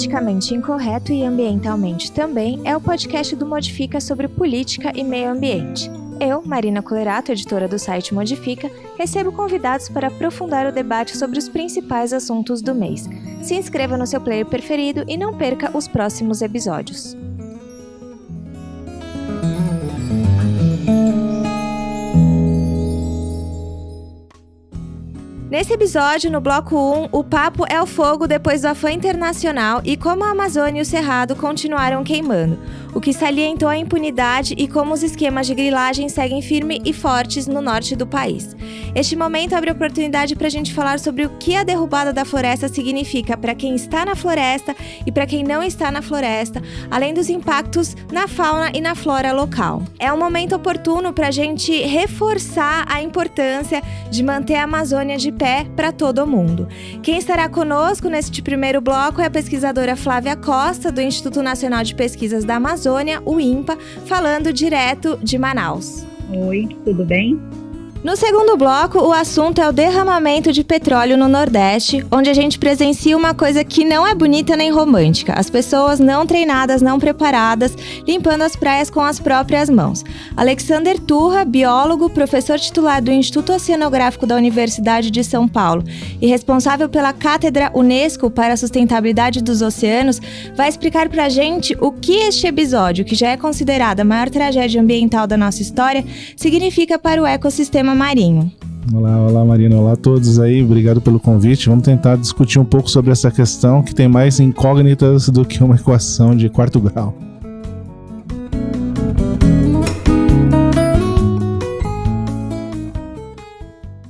Politicamente Incorreto e Ambientalmente Também é o podcast do Modifica sobre política e meio ambiente. Eu, Marina Colerato, editora do site Modifica, recebo convidados para aprofundar o debate sobre os principais assuntos do mês. Se inscreva no seu player preferido e não perca os próximos episódios. Nesse episódio, no bloco 1, o papo é o fogo depois do afã internacional e como a Amazônia e o Cerrado continuaram queimando, o que salientou a impunidade e como os esquemas de grilagem seguem firmes e fortes no norte do país. Este momento abre oportunidade para a gente falar sobre o que a derrubada da floresta significa para quem está na floresta e para quem não está na floresta, além dos impactos na fauna e na flora local. É um momento oportuno para a gente reforçar a importância de manter a Amazônia de pé para todo mundo. Quem estará conosco neste primeiro bloco é a pesquisadora Flávia Costa, do Instituto Nacional de Pesquisas da Amazônia, o INPA, falando direto de Manaus. Oi, tudo bem? No segundo bloco, o assunto é o derramamento de petróleo no Nordeste, onde a gente presencia uma coisa que não é bonita nem romântica. As pessoas não treinadas, não preparadas, limpando as praias com as próprias mãos. Alexander Turra, biólogo, professor titular do Instituto Oceanográfico da Universidade de São Paulo e responsável pela Cátedra Unesco para a Sustentabilidade dos Oceanos, vai explicar pra gente o que este episódio, que já é considerado a maior tragédia ambiental da nossa história, significa para o ecossistema marinho. Olá Marina, olá a todos aí, obrigado pelo convite. Vamos tentar discutir um pouco sobre essa questão que tem mais incógnitas do que uma equação de quarto grau.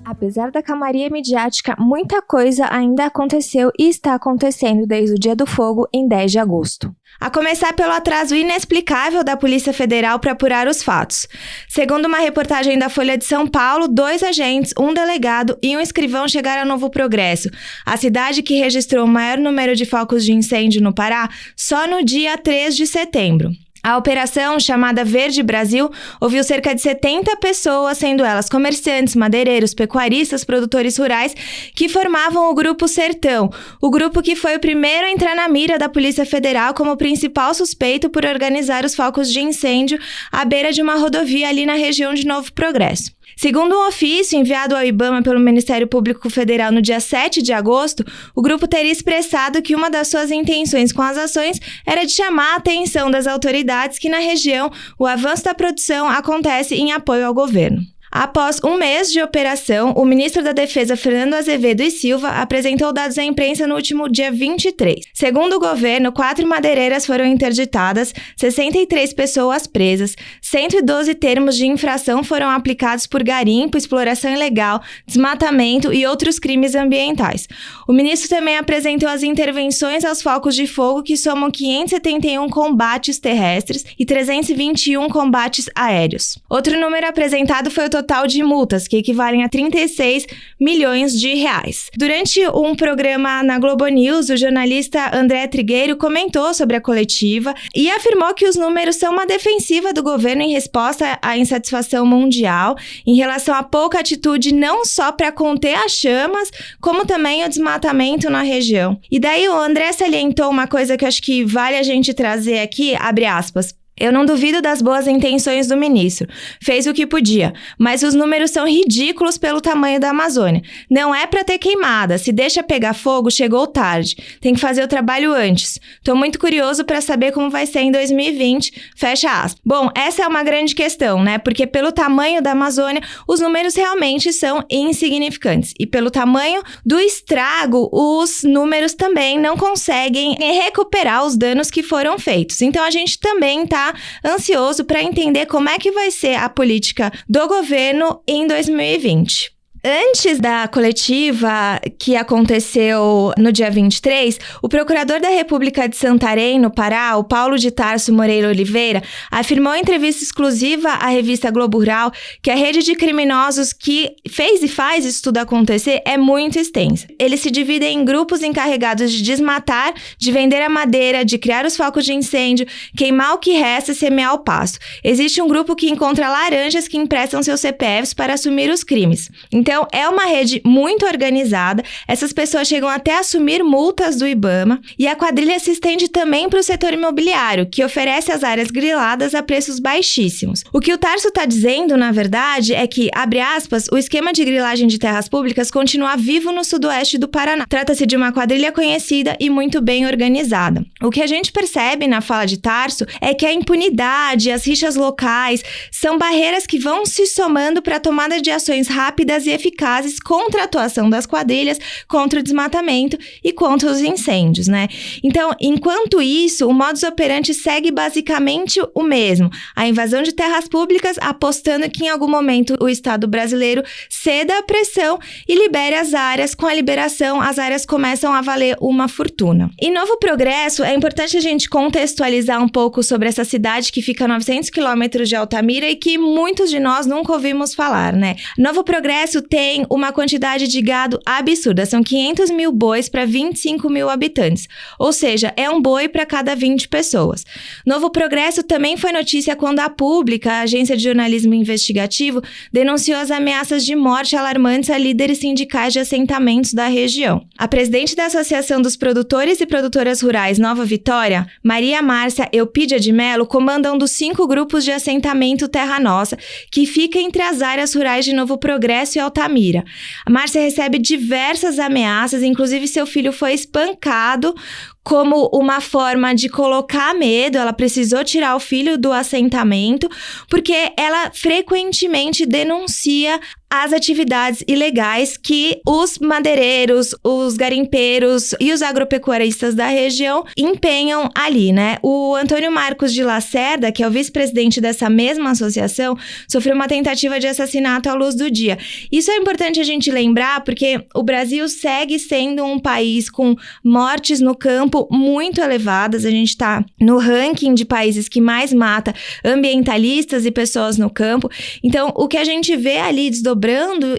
Apesar da calmaria midiática, muita coisa ainda aconteceu e está acontecendo desde o Dia do Fogo, em 10 de agosto. A começar pelo atraso inexplicável da Polícia Federal para apurar os fatos. Segundo uma reportagem da Folha de São Paulo, 2 agentes, um delegado e um escrivão chegaram a Novo Progresso, a cidade que registrou o maior número de focos de incêndio no Pará, só no dia 3 de setembro. A operação, chamada Verde Brasil, ouviu cerca de 70 pessoas, sendo elas comerciantes, madeireiros, pecuaristas, produtores rurais, que formavam o Grupo Sertão, o grupo que foi o primeiro a entrar na mira da Polícia Federal como principal suspeito por organizar os focos de incêndio à beira de uma rodovia ali na região de Novo Progresso. Segundo um ofício enviado ao IBAMA pelo Ministério Público Federal no dia 7 de agosto, o grupo teria expressado que uma das suas intenções com as ações era de chamar a atenção das autoridades que na região o avanço da produção acontece em apoio ao governo. Após um mês de operação, o ministro da Defesa, Fernando Azevedo e Silva, apresentou dados à imprensa no último dia 23. Segundo o governo, 4 madeireiras foram interditadas, 63 pessoas presas, 112 termos de infração foram aplicados por garimpo, exploração ilegal, desmatamento e outros crimes ambientais. O ministro também apresentou as intervenções aos focos de fogo, que somam 571 combates terrestres e 321 combates aéreos. Outro número apresentado foi o total de multas, que equivalem a 36 milhões de reais. Durante um programa na Globo News, o jornalista André Trigueiro comentou sobre a coletiva e afirmou que os números são uma defensiva do governo em resposta à insatisfação mundial em relação à pouca atitude não só para conter as chamas, como também o desmatamento na região. E daí o André salientou uma coisa que eu acho que vale a gente trazer aqui, abre aspas. Eu não duvido das boas intenções do ministro. Fez o que podia, mas os números são ridículos pelo tamanho da Amazônia. Não é para ter queimada. Se deixa pegar fogo, chegou tarde. Tem que fazer o trabalho antes. Tô muito curioso para saber como vai ser em 2020. Fecha aspas. Bom, essa é uma grande questão, né? Porque pelo tamanho da Amazônia, os números realmente são insignificantes. E pelo tamanho do estrago, os números também não conseguem recuperar os danos que foram feitos. Então a gente também tá ansioso para entender como é que vai ser a política do governo em 2020. Antes da coletiva que aconteceu no dia 23, o procurador da República de Santarém, no Pará, o Paulo de Tarso Moreira Oliveira, afirmou em entrevista exclusiva à revista Globo Rural que a rede de criminosos que fez e faz isso tudo acontecer é muito extensa. Eles se dividem em grupos encarregados de desmatar, de vender a madeira, de criar os focos de incêndio, queimar o que resta e semear o pasto. Existe um grupo que encontra laranjas que emprestam seus CPFs para assumir os crimes. Então, Então, é uma rede muito organizada, essas pessoas chegam até a assumir multas do IBAMA, e a quadrilha se estende também para o setor imobiliário, que oferece as áreas griladas a preços baixíssimos. O que o Tarso está dizendo, na verdade, é que, abre aspas, o esquema de grilagem de terras públicas continua vivo no sudoeste do Paraná. Trata-se de uma quadrilha conhecida e muito bem organizada. O que a gente percebe na fala de Tarso é que a impunidade, as rixas locais, são barreiras que vão se somando para a tomada de ações rápidas e eficazes contra a atuação das quadrilhas, contra o desmatamento e contra os incêndios, né? Então, enquanto isso, o modus operandi segue basicamente o mesmo. A invasão de terras públicas, apostando que em algum momento o Estado brasileiro ceda à pressão e libere as áreas. Com a liberação, as áreas começam a valer uma fortuna. Em Novo Progresso, é importante a gente contextualizar um pouco sobre essa cidade que fica a 900 quilômetros de Altamira e que muitos de nós nunca ouvimos falar, né? Novo Progresso tem uma quantidade de gado absurda, são 500 mil bois para 25 mil habitantes, ou seja, é um boi para cada 20 pessoas. Novo Progresso também foi notícia quando a Pública, a agência de jornalismo investigativo, denunciou as ameaças de morte alarmantes a líderes sindicais de assentamentos da região. A presidente da Associação dos Produtores e Produtoras Rurais Nova Vitória, Maria Márcia Eupídia de Melo, comanda um dos 5 grupos de assentamento Terra Nossa, que fica entre as áreas rurais de Novo Progresso e Altamira. A Márcia recebe diversas ameaças, inclusive seu filho foi espancado como uma forma de colocar medo. Ela precisou tirar o filho do assentamento, porque ela frequentemente denuncia as atividades ilegais que os madeireiros, os garimpeiros e os agropecuaristas da região empenham ali, né? O Antônio Marcos de Lacerda, que é o vice-presidente dessa mesma associação, sofreu uma tentativa de assassinato à luz do dia. Isso é importante a gente lembrar, porque o Brasil segue sendo um país com mortes no campo muito elevadas. A gente está no ranking de países que mais mata ambientalistas e pessoas no campo. Então, o que a gente vê ali desdobrando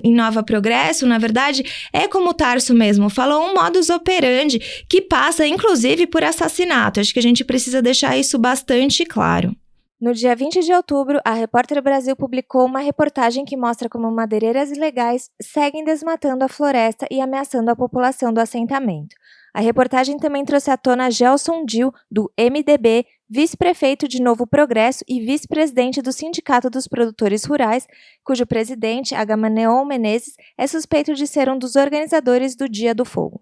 em Nova Progresso, na verdade, é como o Tarso mesmo falou, um modus operandi que passa, inclusive, por assassinato. Acho que a gente precisa deixar isso bastante claro. No dia 20 de outubro, a Repórter Brasil publicou uma reportagem que mostra como madeireiras ilegais seguem desmatando a floresta e ameaçando a população do assentamento. A reportagem também trouxe à tona Gelson Dil, do MDB, vice-prefeito de Novo Progresso e vice-presidente do Sindicato dos Produtores Rurais, cujo presidente, Agamenon Menezes, é suspeito de ser um dos organizadores do Dia do Fogo.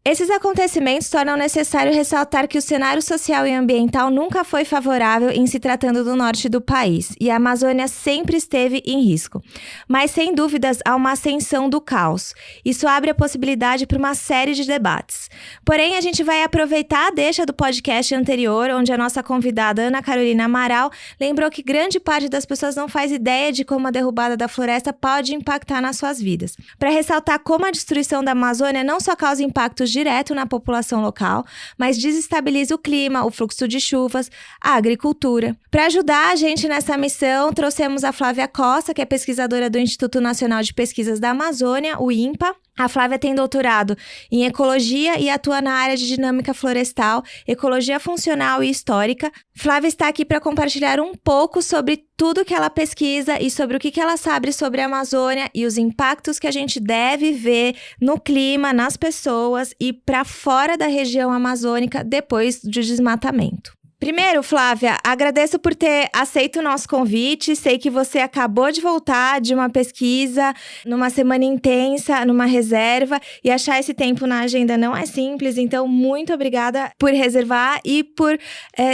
Esses acontecimentos tornam necessário ressaltar que o cenário social e ambiental nunca foi favorável em se tratando do norte do país, e a Amazônia sempre esteve em risco. Mas, sem dúvidas, há uma ascensão do caos. Isso abre a possibilidade para uma série de debates. Porém, a gente vai aproveitar a deixa do podcast anterior, onde a nossa convidada Ana Carolina Amaral lembrou que grande parte das pessoas não faz ideia de como a derrubada da floresta pode impactar nas suas vidas. Para ressaltar como a destruição da Amazônia não só causa impactos direto na população local, mas desestabiliza o clima, o fluxo de chuvas, a agricultura. Para ajudar a gente nessa missão, trouxemos a Flávia Costa, que é pesquisadora do Instituto Nacional de Pesquisas da Amazônia, o INPA. A Flávia tem doutorado em ecologia e atua na área de dinâmica florestal, ecologia funcional e histórica. Flávia está aqui para compartilhar um pouco sobre tudo que ela pesquisa e sobre o que ela sabe sobre a Amazônia e os impactos que a gente deve ver no clima, nas pessoas e para fora da região amazônica depois do desmatamento. Primeiro, Flávia, agradeço por ter aceito o nosso convite. Sei que você acabou de voltar de uma pesquisa, numa semana intensa, numa reserva, e achar esse tempo na agenda não é simples. Então, muito obrigada por reservar e por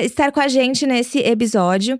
estar com a gente nesse episódio.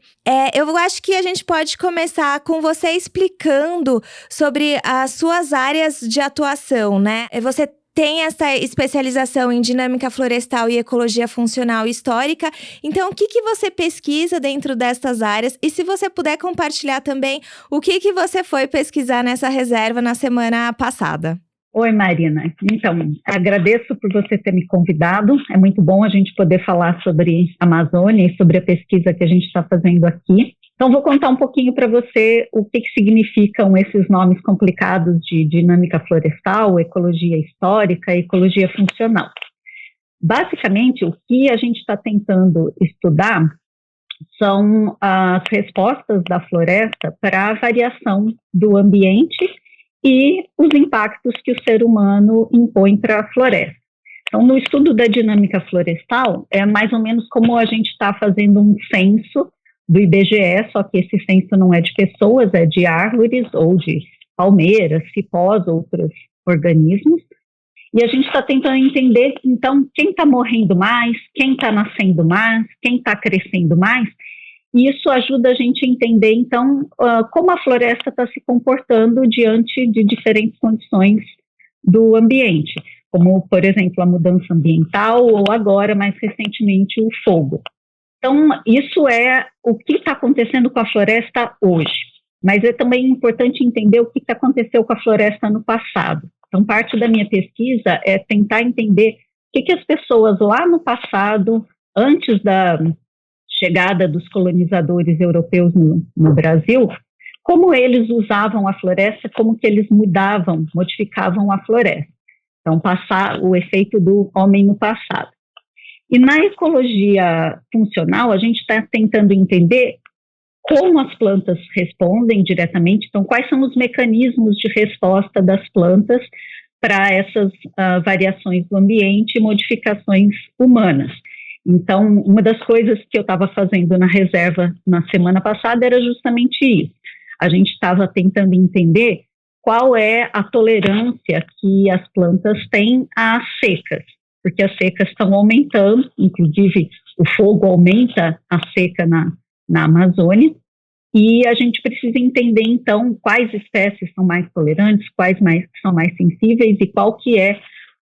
Eu acho que a gente pode começar com você explicando sobre as suas áreas de atuação, né? Você tem essa especialização em dinâmica florestal e ecologia funcional e histórica. Então, o que você pesquisa dentro destas áreas? E se você puder compartilhar também o que você foi pesquisar nessa reserva na semana passada. Oi, Marina. Então, agradeço por você ter me convidado. É muito bom a gente poder falar sobre a Amazônia e sobre a pesquisa que a gente está fazendo aqui. Então, vou contar um pouquinho para você o que significam esses nomes complicados de dinâmica florestal, ecologia histórica e ecologia funcional. Basicamente, o que a gente está tentando estudar são as respostas da floresta para a variação do ambiente e os impactos que o ser humano impõe para a floresta. Então, no estudo da dinâmica florestal, é mais ou menos como a gente está fazendo um censo do IBGE, só que esse censo não é de pessoas, é de árvores ou de palmeiras, cipós, outros organismos. E a gente está tentando entender, então, quem está morrendo mais, quem está nascendo mais, quem está crescendo mais. E isso ajuda a gente a entender, então, como a floresta está se comportando diante de diferentes condições do ambiente, como, por exemplo, a mudança ambiental ou agora, mais recentemente, o fogo. Então, isso é o que está acontecendo com a floresta hoje. Mas é também importante entender o que aconteceu com a floresta no passado. Então, parte da minha pesquisa é tentar entender o que as pessoas lá no passado, antes da chegada dos colonizadores europeus no Brasil, como eles usavam a floresta, como que eles modificavam a floresta. Então, o efeito do homem no passado. E na ecologia funcional, a gente está tentando entender como as plantas respondem diretamente, então quais são os mecanismos de resposta das plantas para essas variações do ambiente e modificações humanas. Então, uma das coisas que eu estava fazendo na reserva na semana passada era justamente isso. A gente estava tentando entender qual é a tolerância que as plantas têm às secas, porque as secas estão aumentando, inclusive o fogo aumenta a seca na Amazônia, e a gente precisa entender, então, quais espécies são mais tolerantes, quais são mais sensíveis e qual que é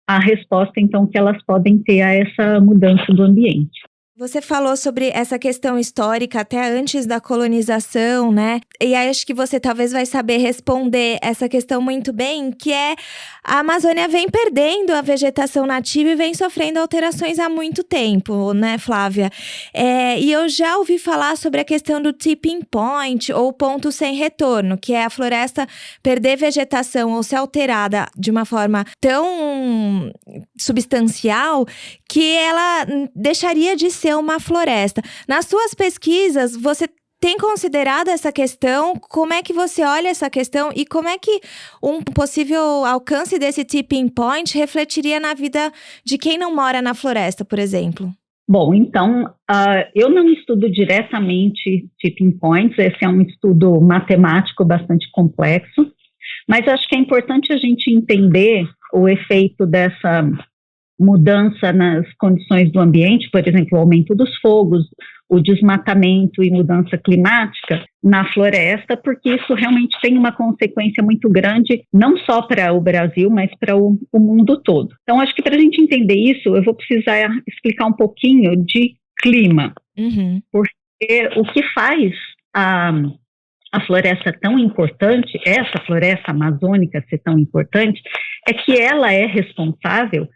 a resposta, então, que elas podem ter a essa mudança do ambiente. Você falou sobre essa questão histórica até antes da colonização, né? E aí acho que você talvez vai saber responder essa questão muito bem, que é a Amazônia vem perdendo a vegetação nativa e vem sofrendo alterações há muito tempo, né, Flávia? E eu já ouvi falar sobre a questão do tipping point, ou ponto sem retorno, que é a floresta perder vegetação ou ser alterada de uma forma tão substancial que ela deixaria de ser uma floresta. Nas suas pesquisas, você tem considerado essa questão? Como é que você olha essa questão e como é que um possível alcance desse tipping point refletiria na vida de quem não mora na floresta, por exemplo? Bom, então, eu não estudo diretamente tipping points, esse é um estudo matemático bastante complexo, mas acho que é importante a gente entender o efeito dessa mudança nas condições do ambiente, por exemplo, o aumento dos fogos, o desmatamento e mudança climática na floresta, porque isso realmente tem uma consequência muito grande, não só para o Brasil, mas para o mundo todo. Então, acho que para a gente entender isso, eu vou precisar explicar um pouquinho de clima, porque o que faz a floresta tão importante, essa floresta amazônica ser tão importante, é que ela é responsável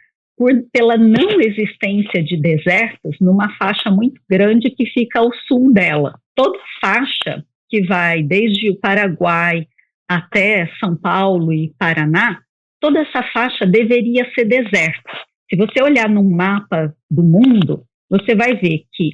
pela não existência de desertos numa faixa muito grande que fica ao sul dela. Toda faixa que vai desde o Paraguai até São Paulo e Paraná, toda essa faixa deveria ser deserta. Se você olhar num mapa do mundo, você vai ver que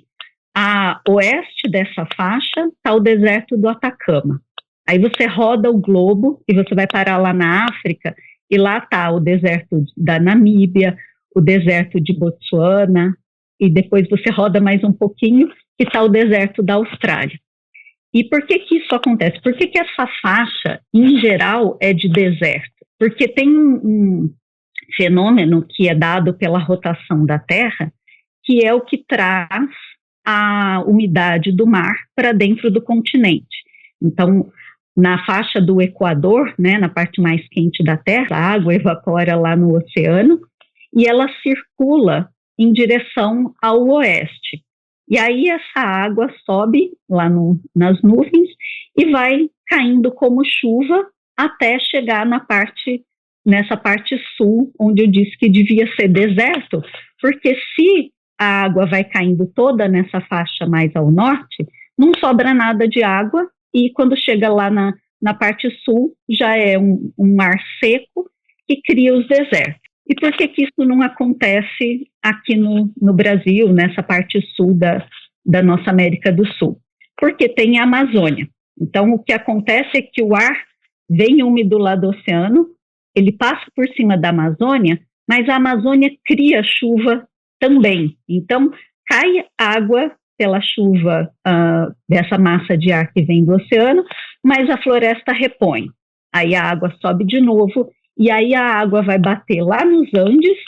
a oeste dessa faixa está o deserto do Atacama. Aí você roda o globo e você vai parar lá na África e lá está o deserto da Namíbia, o deserto de Botsuana, e depois você roda mais um pouquinho, que está o deserto da Austrália. E por que isso acontece? Por que essa faixa, em geral, é de deserto? Porque tem um fenômeno que é dado pela rotação da Terra, que é o que traz a umidade do mar para dentro do continente. Então, na faixa do Equador, né, na parte mais quente da Terra, a água evapora lá no oceano, e ela circula em direção ao oeste. E aí essa água sobe lá nas nuvens e vai caindo como chuva até chegar nessa parte sul, onde eu disse que devia ser deserto, porque se a água vai caindo toda nessa faixa mais ao norte, não sobra nada de água, e quando chega lá na parte sul, já é um mar seco que cria os desertos. E por que isso não acontece aqui no Brasil, nessa parte sul da nossa América do Sul? Porque tem a Amazônia. Então, o que acontece é que o ar vem úmido lá do oceano, ele passa por cima da Amazônia, mas a Amazônia cria chuva também. Então, cai água pela chuva dessa massa de ar que vem do oceano, mas a floresta repõe. Aí a água sobe de novo, e aí a água vai bater lá nos Andes,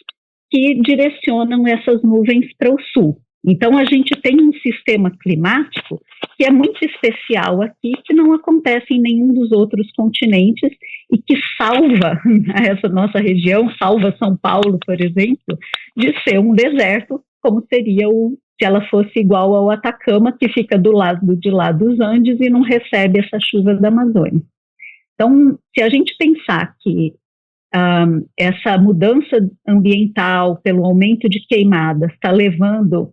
que direcionam essas nuvens para o sul. Então, a gente tem um sistema climático que é muito especial aqui, que não acontece em nenhum dos outros continentes e que salva essa nossa região, salva São Paulo, por exemplo, de ser um deserto, como seria se ela fosse igual ao Atacama, que fica do lado de lá dos Andes e não recebe essa chuva da Amazônia. Então, se a gente pensar que essa mudança ambiental pelo aumento de queimadas está levando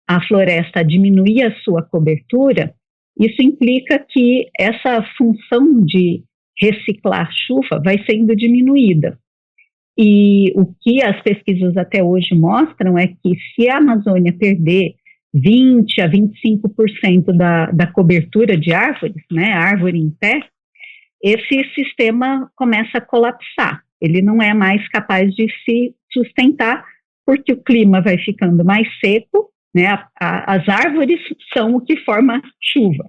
a floresta a diminuir a sua cobertura, isso implica que essa função de reciclar chuva vai sendo diminuída. E o que as pesquisas até hoje mostram é que se a Amazônia perder 20% a 25% da cobertura de árvores, né, árvore em pé, esse sistema começa a colapsar. Ele não é mais capaz de se sustentar, porque o clima vai ficando mais seco, né? As árvores são o que forma chuva.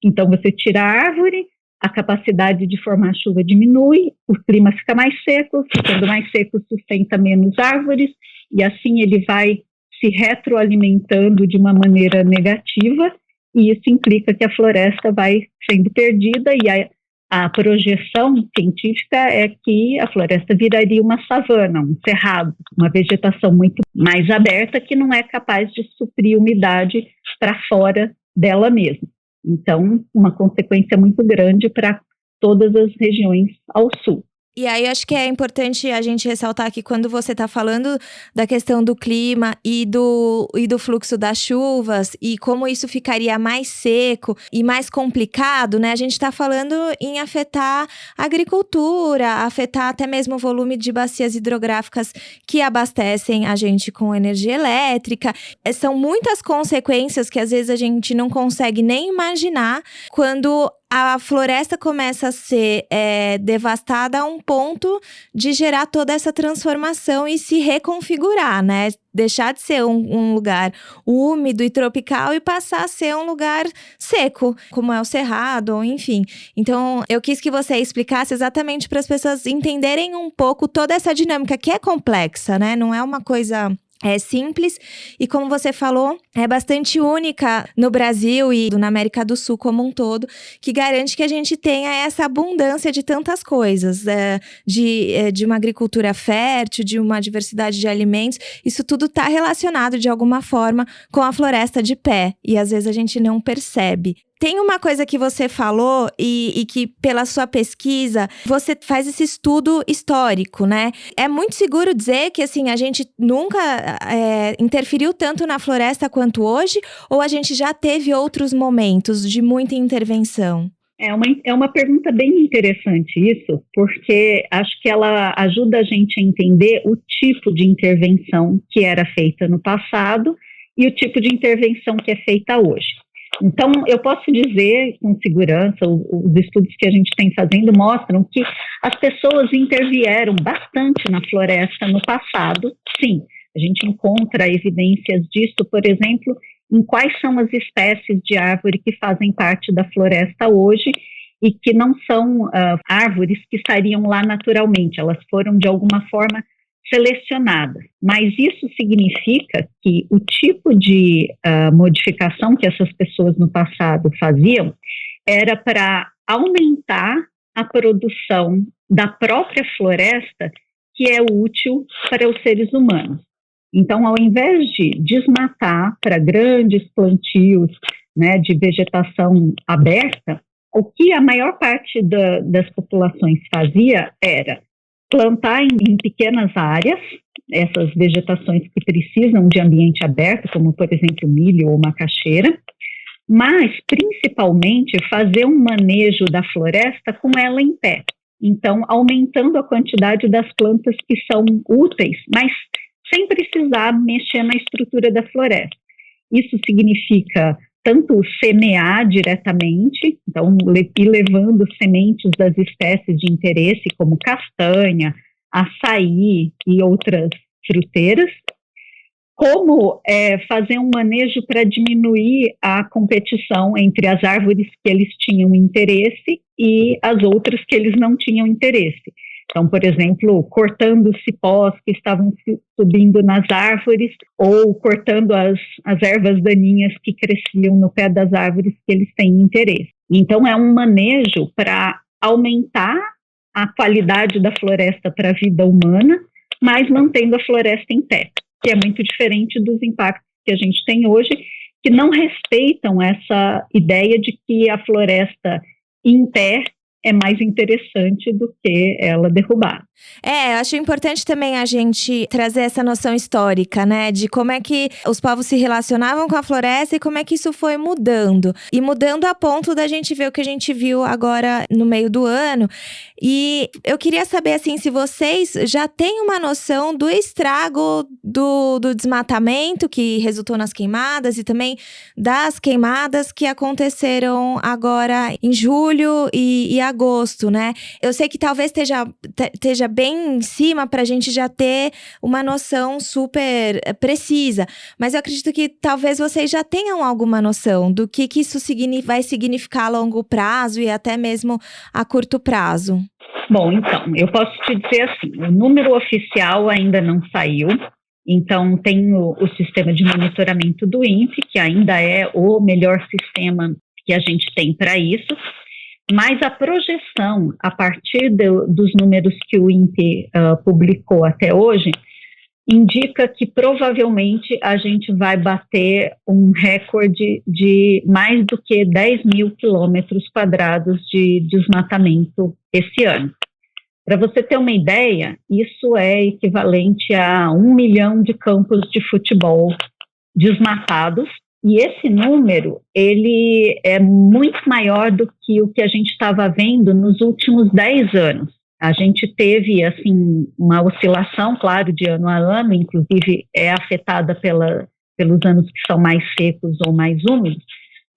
Então, você tira a árvore, a capacidade de formar chuva diminui, o clima fica mais seco, ficando mais seco sustenta menos árvores, e assim ele vai se retroalimentando de uma maneira negativa, e isso implica que a floresta vai sendo perdida, e a projeção científica é que a floresta viraria uma savana, um cerrado, uma vegetação muito mais aberta que não é capaz de suprir umidade para fora dela mesma. Então, uma consequência muito grande para todas as regiões ao sul. E aí, acho que é importante a gente ressaltar que quando você está falando da questão do clima e do fluxo das chuvas e como isso ficaria mais seco e mais complicado, né? A gente está falando em afetar a agricultura, afetar até mesmo o volume de bacias hidrográficas que abastecem a gente com energia elétrica. São muitas consequências que às vezes a gente não consegue nem imaginar quando a floresta começa a ser devastada a um ponto de gerar toda essa transformação e se reconfigurar, né? Deixar de ser um lugar úmido e tropical e passar a ser um lugar seco, como é o Cerrado, enfim. Então, eu quis que você explicasse exatamente para as pessoas entenderem um pouco toda essa dinâmica que é complexa, né? Não é uma coisa simples e, como você falou, é bastante única no Brasil e na América do Sul como um todo, que garante que a gente tenha essa abundância de tantas coisas, de uma agricultura fértil, de uma diversidade de alimentos. Isso tudo está relacionado de alguma forma com a floresta de pé e às vezes a gente não percebe. Tem uma coisa que você falou e que, pela sua pesquisa, você faz esse estudo histórico, né? É muito seguro dizer que, assim, a gente nunca interferiu tanto na floresta quanto hoje? Ou a gente já teve outros momentos de muita intervenção? É uma pergunta bem interessante isso, porque acho que ela ajuda a gente a entender o tipo de intervenção que era feita no passado e o tipo de intervenção que é feita hoje. Então, eu posso dizer com segurança, os estudos que a gente tem fazendo mostram que as pessoas intervieram bastante na floresta no passado. Sim, a gente encontra evidências disso, por exemplo, em quais são as espécies de árvore que fazem parte da floresta hoje e que não são árvores que estariam lá naturalmente, elas foram de alguma forma selecionadas, mas isso significa que o tipo de modificação que essas pessoas no passado faziam era para aumentar a produção da própria floresta, que é útil para os seres humanos. Então, ao invés de desmatar para grandes plantios, né, de vegetação aberta, o que a maior parte das populações fazia era plantar em pequenas áreas, essas vegetações que precisam de ambiente aberto, como, por exemplo, milho ou macaxeira, mas, principalmente, fazer um manejo da floresta com ela em pé. Então, aumentando a quantidade das plantas que são úteis, mas sem precisar mexer na estrutura da floresta. Isso significa tanto semear diretamente, então ir levando sementes das espécies de interesse, como castanha, açaí e outras fruteiras, como fazer um manejo para diminuir a competição entre as árvores que eles tinham interesse e as outras que eles não tinham interesse. Então, por exemplo, cortando cipós que estavam subindo nas árvores ou cortando as ervas daninhas que cresciam no pé das árvores que eles têm interesse. Então, é um manejo para aumentar a qualidade da floresta para a vida humana, mas mantendo a floresta em pé, que é muito diferente dos impactos que a gente tem hoje, que não respeitam essa ideia de que a floresta em pé é mais interessante do que ela derrubada. Eu acho importante também a gente trazer essa noção histórica, né? De como é que os povos se relacionavam com a floresta e como é que isso foi mudando. E mudando a ponto da gente ver o que a gente viu agora no meio do ano. E eu queria saber, assim, se vocês já têm uma noção do estrago do desmatamento que resultou nas queimadas e também das queimadas que aconteceram agora em julho e agosto, né? Eu sei que talvez esteja bem em cima para a gente já ter uma noção super precisa, mas eu acredito que talvez vocês já tenham alguma noção do que isso vai significar a longo prazo e até mesmo a curto prazo. Bom, então, eu posso te dizer assim, o número oficial ainda não saiu, então tem o sistema de monitoramento do INPE, que ainda é o melhor sistema que a gente tem para isso, mas a projeção, a partir dos números que o INPE publicou até hoje, indica que provavelmente a gente vai bater um recorde de mais do que 10 mil quilômetros quadrados de desmatamento esse ano. Para você ter uma ideia, isso é equivalente a 1 milhão de campos de futebol desmatados. E esse número, ele é muito maior do que o que a gente estava vendo nos últimos 10 anos. A gente teve, assim, uma oscilação, claro, de ano a ano, inclusive é afetada pelos anos que são mais secos ou mais úmidos,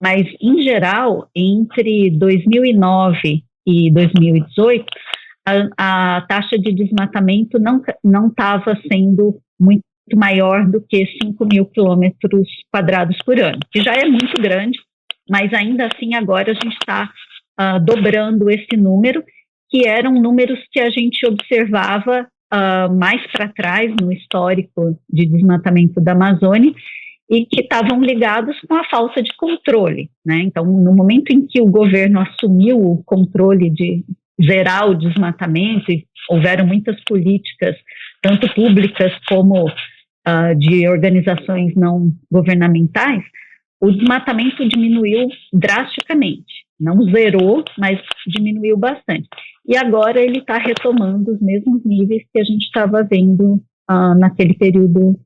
mas, em geral, entre 2009 e 2018, a taxa de desmatamento não estava sendo muito maior do que 5 mil quilômetros quadrados por ano, que já é muito grande, mas ainda assim agora a gente está dobrando esse número, que eram números que a gente observava mais para trás no histórico de desmatamento da Amazônia e que estavam ligados com a falta de controle, né? Então, no momento em que o governo assumiu o controle de zerar o desmatamento, e houveram muitas políticas, tanto públicas como de organizações não governamentais, o desmatamento diminuiu drasticamente. Não zerou, mas diminuiu bastante. E agora ele está retomando os mesmos níveis que a gente estava vendo naquele período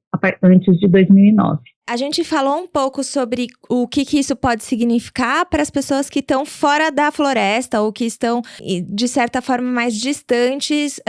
antes de 2009. A gente falou um pouco sobre o que isso pode significar para as pessoas que estão fora da floresta ou que estão, de certa forma, mais distantes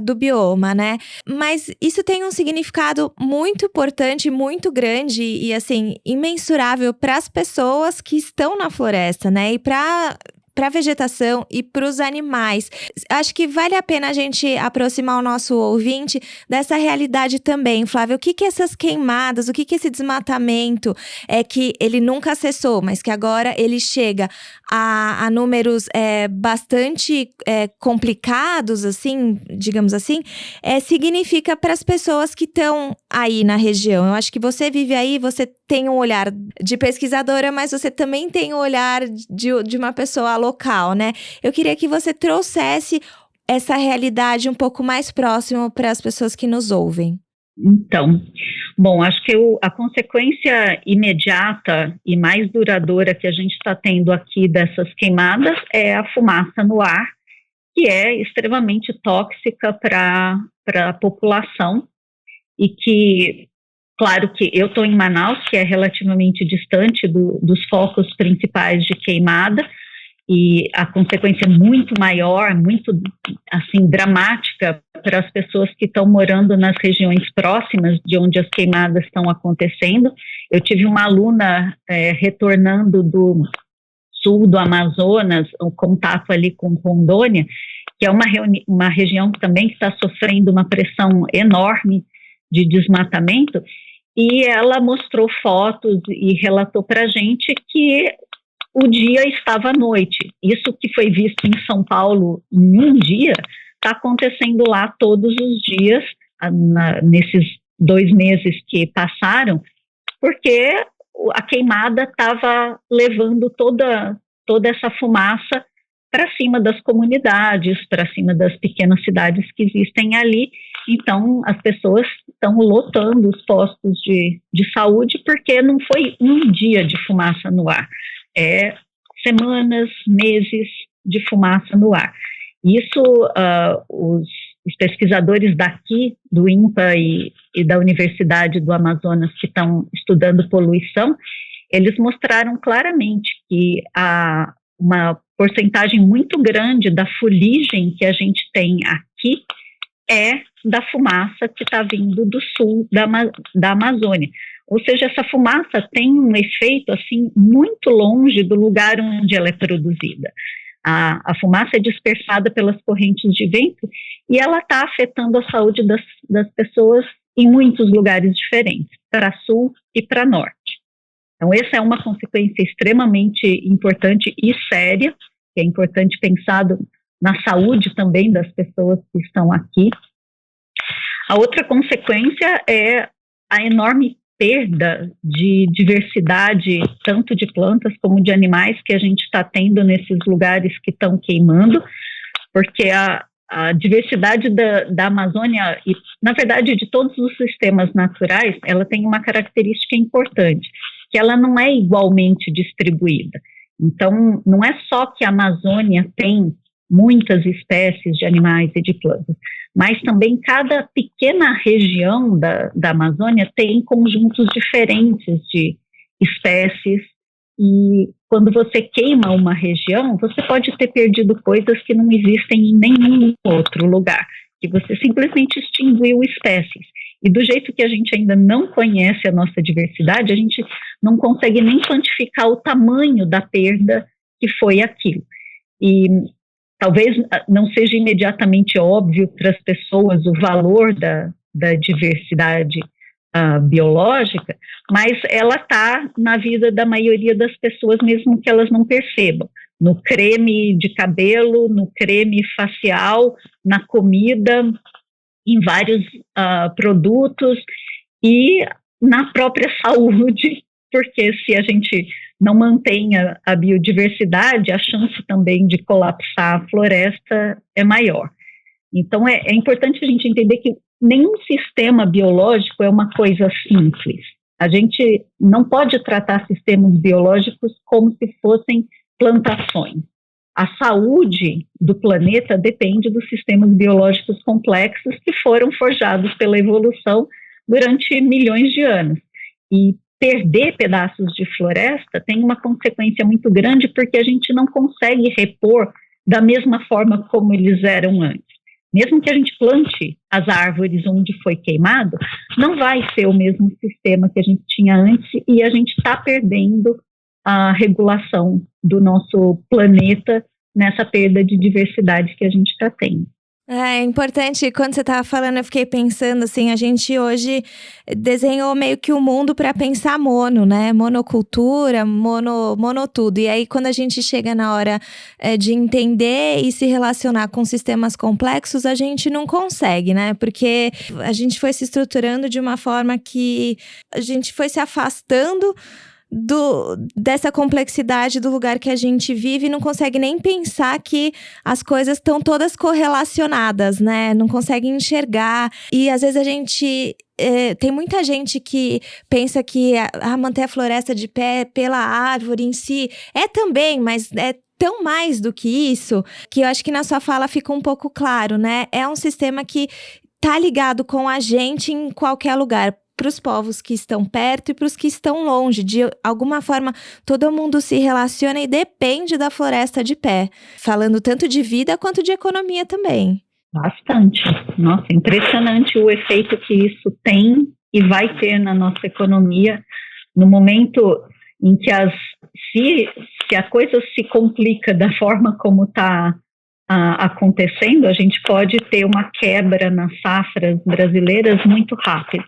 do bioma, né? Mas isso tem um significado muito importante, muito grande e, assim, imensurável para as pessoas que estão na floresta, né? E para a vegetação e para os animais. Acho que vale a pena a gente aproximar o nosso ouvinte dessa realidade também, Flávia. O que essas queimadas, o que esse desmatamento é que ele nunca cessou, mas que agora ele chega a números bastante complicados, assim, digamos assim, significa para as pessoas que estão aí na região. Eu acho que você vive aí, você tem um olhar de pesquisadora, mas você também tem um olhar de uma pessoa local, né? Eu queria que você trouxesse essa realidade um pouco mais próxima para as pessoas que nos ouvem. Então, bom, acho que a consequência imediata e mais duradoura que a gente está tendo aqui dessas queimadas é a fumaça no ar, que é extremamente tóxica para a população e que, claro que eu estou em Manaus, que é relativamente distante dos focos principais de queimada, e a consequência é muito maior, muito, assim, dramática para as pessoas que estão morando nas regiões próximas de onde as queimadas estão acontecendo. Eu tive uma aluna retornando do sul do Amazonas, o contato ali com Rondônia, que é uma região também que está sofrendo uma pressão enorme de desmatamento, e ela mostrou fotos e relatou para a gente que o dia estava à noite. Isso que foi visto em São Paulo em um dia, está acontecendo lá todos os dias, nesses 2 meses que passaram, porque a queimada estava levando toda essa fumaça para cima das comunidades, para cima das pequenas cidades que existem ali. Então, as pessoas estão lotando os postos de saúde, porque não foi um dia de fumaça no ar, semanas, meses de fumaça no ar. Isso, os pesquisadores daqui, do INPA e da Universidade do Amazonas, que estão estudando poluição, eles mostraram claramente que uma porcentagem muito grande da fuligem que a gente tem aqui é da fumaça que está vindo do sul da Amazônia. Ou seja, essa fumaça tem um efeito assim muito longe do lugar onde ela é produzida. A fumaça é dispersada pelas correntes de vento e ela está afetando a saúde das pessoas em muitos lugares diferentes, para sul e para norte. Então, essa é uma consequência extremamente importante e séria, que é importante pensar na saúde também das pessoas que estão aqui. A outra consequência é a enorme perda de diversidade, tanto de plantas como de animais, que a gente está tendo nesses lugares que estão queimando, porque a diversidade da Amazônia, e na verdade de todos os sistemas naturais, ela tem uma característica importante, que ela não é igualmente distribuída. Então, não é só que a Amazônia tem muitas espécies de animais e de plantas, mas também cada pequena região da Amazônia tem conjuntos diferentes de espécies, e quando você queima uma região, você pode ter perdido coisas que não existem em nenhum outro lugar, que você simplesmente extinguiu espécies. E do jeito que a gente ainda não conhece a nossa diversidade, a gente não consegue nem quantificar o tamanho da perda que foi aquilo. E talvez não seja imediatamente óbvio para as pessoas o valor da diversidade biológica, mas ela está na vida da maioria das pessoas, mesmo que elas não percebam. No creme de cabelo, no creme facial, na comida, em vários produtos e na própria saúde, porque se a gente não mantém a biodiversidade, a chance também de colapsar a floresta é maior. Então, é importante a gente entender que nenhum sistema biológico é uma coisa simples. A gente não pode tratar sistemas biológicos como se fossem plantações. A saúde do planeta depende dos sistemas biológicos complexos que foram forjados pela evolução durante milhões de anos. E perder pedaços de floresta tem uma consequência muito grande, porque a gente não consegue repor da mesma forma como eles eram antes. Mesmo que a gente plante as árvores onde foi queimado, não vai ser o mesmo sistema que a gente tinha antes, e a gente está perdendo a regulação do nosso planeta nessa perda de diversidade que a gente está tendo. É importante, quando você estava falando, eu fiquei pensando assim, a gente hoje desenhou meio que o mundo para pensar mono, né? Monocultura, mono tudo. E aí, quando a gente chega na hora de entender e se relacionar com sistemas complexos, a gente não consegue, né? Porque a gente foi se estruturando de uma forma que a gente foi se afastando dessa complexidade do lugar que a gente vive, e não consegue nem pensar que as coisas estão todas correlacionadas, né? Não consegue enxergar. E às vezes a gente... tem muita gente que pensa que manter a floresta de pé pela árvore em si é também, mas é tão mais do que isso, que eu acho que na sua fala fica um pouco claro, né? É um sistema que tá ligado com a gente em qualquer lugar. para os povos que estão perto e para os que estão longe. De alguma forma, todo mundo se relaciona e depende da floresta de pé, falando tanto de vida quanto de economia também. Bastante. Nossa, impressionante o efeito que isso tem e vai ter na nossa economia no momento em que se a coisa se complica da forma como está acontecendo, a gente pode ter uma quebra nas safras brasileiras muito rápida.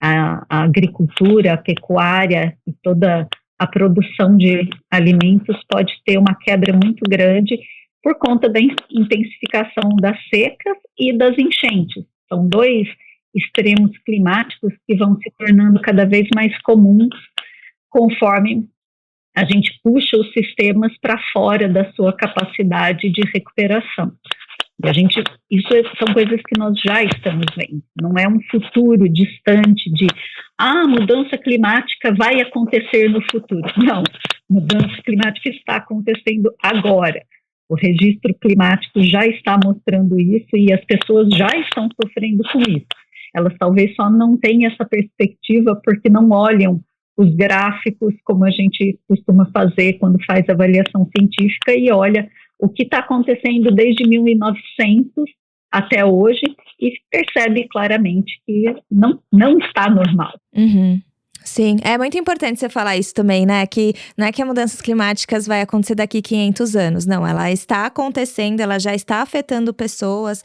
A agricultura, a pecuária e toda a produção de alimentos pode ter uma quebra muito grande por conta da intensificação das secas e das enchentes. São dois extremos climáticos que vão se tornando cada vez mais comuns conforme a gente puxa os sistemas para fora da sua capacidade de recuperação. Isso são coisas que nós já estamos vendo. Não é um futuro distante de a mudança climática vai acontecer no futuro. Não, mudança climática está acontecendo agora. O registro climático já está mostrando isso e as pessoas já estão sofrendo com isso. Elas talvez só não tenham essa perspectiva porque não olham os gráficos como a gente costuma fazer quando faz avaliação científica e olha o que está acontecendo desde 1900 até hoje e percebe claramente que não está normal. Uhum. Sim, é muito importante você falar isso também, né? Que não é que as mudanças climáticas vai acontecer daqui 500 anos, não. Ela está acontecendo, ela já está afetando pessoas.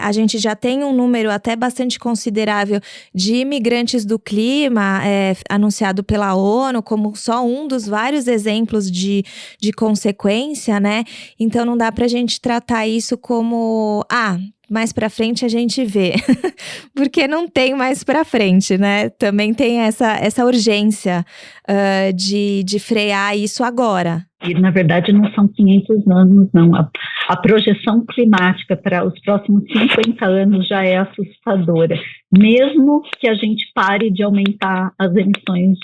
A gente já tem um número até bastante considerável de imigrantes do clima anunciado pela ONU como só um dos vários exemplos de consequência, né? Então não dá pra gente tratar isso como mais pra frente a gente vê, porque não tem mais pra frente, né? Também tem essa urgência de frear isso agora. E, na verdade, não são 500 anos, não. A projeção climática para os próximos 50 anos já é assustadora. Mesmo que a gente pare de aumentar as emissões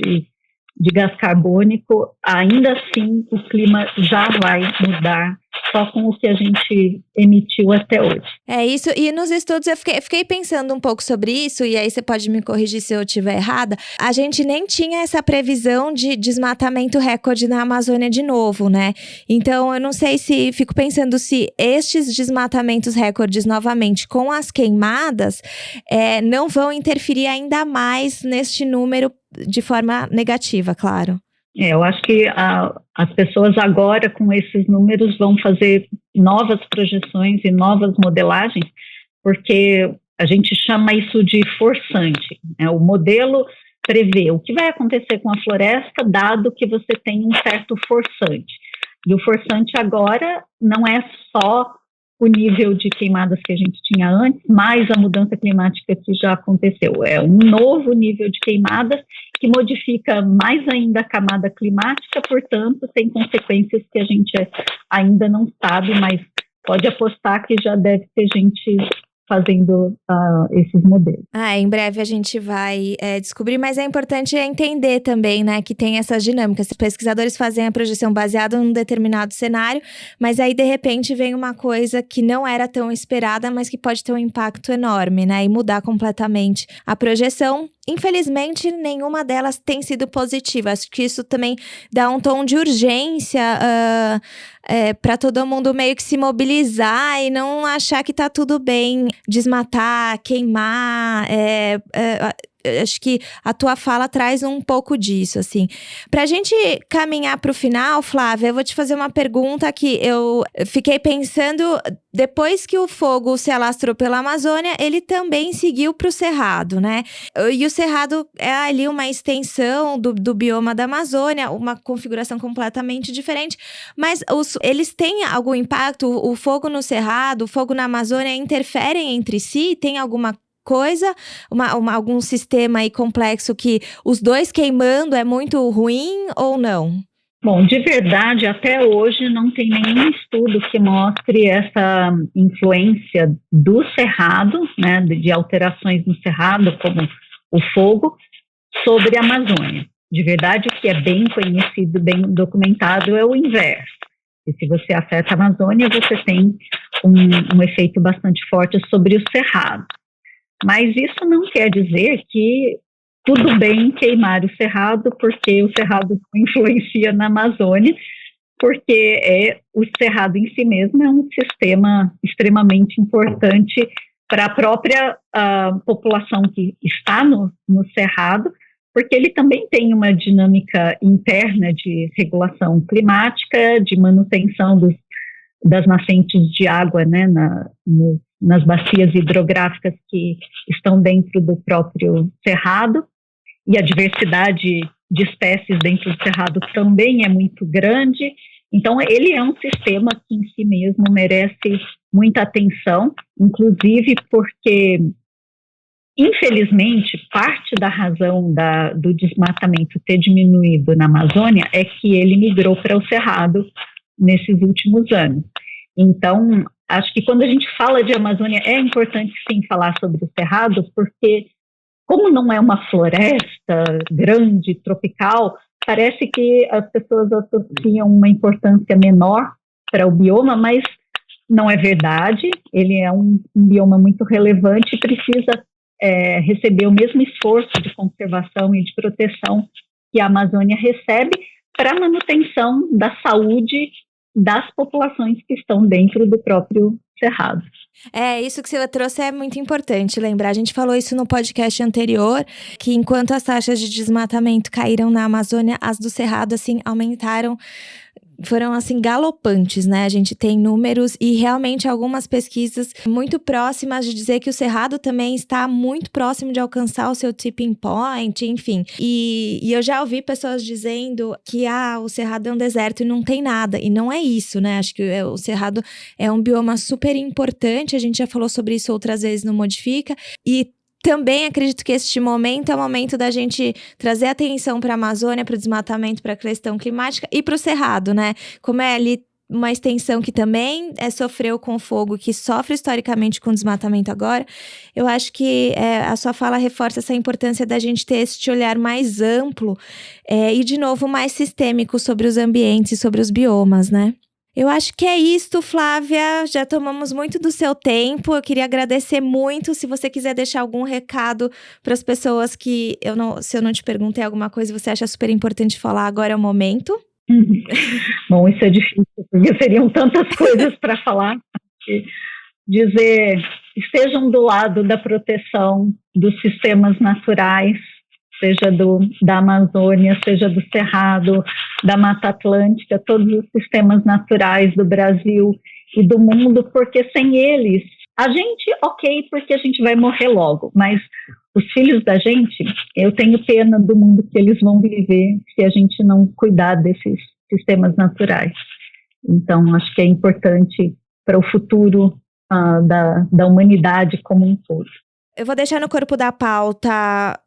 de gás carbônico, ainda assim o clima já vai mudar só com o que a gente emitiu até hoje. É isso, e nos estudos eu fiquei pensando um pouco sobre isso, e aí você pode me corrigir se eu estiver errada. A gente nem tinha essa previsão de desmatamento recorde na Amazônia de novo, né? Então eu não sei fico pensando se estes desmatamentos recordes novamente com as queimadas não vão interferir ainda mais neste número de forma negativa, claro. Eu acho que as pessoas agora, com esses números, vão fazer novas projeções e novas modelagens, porque a gente chama isso de forçante. O modelo prevê o que vai acontecer com a floresta, dado que você tem um certo forçante. E o forçante agora não é só o nível de queimadas que a gente tinha antes, mais a mudança climática que já aconteceu. É um novo nível de queimadas que modifica mais ainda a camada climática, portanto, tem consequências que a gente ainda não sabe, mas pode apostar que já deve ter gente fazendo esses modelos. Em breve a gente vai descobrir, mas é importante entender também, né, que tem essas dinâmicas. Os pesquisadores fazem a projeção baseada num determinado cenário, mas aí de repente vem uma coisa que não era tão esperada, mas que pode ter um impacto enorme, né, e mudar completamente a projeção. Infelizmente, nenhuma delas tem sido positiva. Acho que isso também dá um tom de urgência para todo mundo meio que se mobilizar e não achar que tá tudo bem desmatar, queimar. Acho que a tua fala traz um pouco disso, assim. Pra gente caminhar pro final, Flávia, eu vou te fazer uma pergunta que eu fiquei pensando. Depois que o fogo se alastrou pela Amazônia, ele também seguiu pro Cerrado, né? E o Cerrado é ali uma extensão do bioma da Amazônia, uma configuração completamente diferente, mas eles têm algum impacto? O fogo no Cerrado, o fogo na Amazônia interferem entre si? Tem alguma coisa, algum sistema aí complexo que os dois queimando é muito ruim ou não? Bom, de verdade, até hoje não tem nenhum estudo que mostre essa influência do cerrado, né, de alterações no cerrado, como o fogo, sobre a Amazônia. De verdade, o que é bem conhecido, bem documentado, é o inverso. E se você afeta a Amazônia, você tem um efeito bastante forte sobre o cerrado. Mas isso não quer dizer que tudo bem queimar o cerrado, porque o cerrado influencia na Amazônia, porque o cerrado em si mesmo é um sistema extremamente importante para a própria população que está no cerrado, porque ele também tem uma dinâmica interna de regulação climática, de manutenção das nascentes de água, né, nas bacias hidrográficas que estão dentro do próprio cerrado, e a diversidade de espécies dentro do cerrado também é muito grande. Então, ele é um sistema que em si mesmo merece muita atenção, inclusive porque, infelizmente, parte da razão do desmatamento ter diminuído na Amazônia é que ele migrou para o cerrado nesses últimos anos. Então, acho que quando a gente fala de Amazônia, é importante sim falar sobre o cerrado, porque como não é uma floresta grande, tropical, parece que as pessoas associam uma importância menor para o bioma, mas não é verdade. Ele é um bioma muito relevante e precisa receber o mesmo esforço de conservação e de proteção que a Amazônia recebe para a manutenção da saúde das populações que estão dentro do próprio cerrado. Isso que você trouxe é muito importante lembrar. A gente falou isso no podcast anterior, que enquanto as taxas de desmatamento caíram na Amazônia, as do Cerrado, assim, aumentaram, foram, assim, galopantes, né? A gente tem números e realmente algumas pesquisas muito próximas de dizer que o Cerrado também está muito próximo de alcançar o seu tipping point, enfim. E eu já ouvi pessoas dizendo que o Cerrado é um deserto e não tem nada. E não é isso, né? Acho que o Cerrado é um bioma super importante, a gente já falou sobre isso outras vezes no Modifica, e também acredito que este momento é o momento da gente trazer atenção para a Amazônia, para o desmatamento, para a questão climática e para o Cerrado, né? Como é ali uma extensão que também sofreu com fogo, que sofre historicamente com desmatamento agora, eu acho que a sua fala reforça essa importância da gente ter esse olhar mais amplo e, de novo, mais sistêmico sobre os ambientes, sobre os biomas, né? Eu acho que é isto, Flávia, já tomamos muito do seu tempo, eu queria agradecer muito. Se você quiser deixar algum recado para as pessoas que, se eu não te perguntei alguma coisa e você acha super importante falar, agora é o momento. Bom, isso é difícil, porque seriam tantas coisas para falar. Dizer, estejam do lado da proteção dos sistemas naturais, seja da Amazônia, seja do Cerrado, da Mata Atlântica, todos os sistemas naturais do Brasil e do mundo, porque sem eles, a gente, porque a gente vai morrer logo, mas os filhos da gente, eu tenho pena do mundo que eles vão viver se a gente não cuidar desses sistemas naturais. Então, acho que é importante para o futuro da humanidade como um todo. Eu vou deixar no corpo da pauta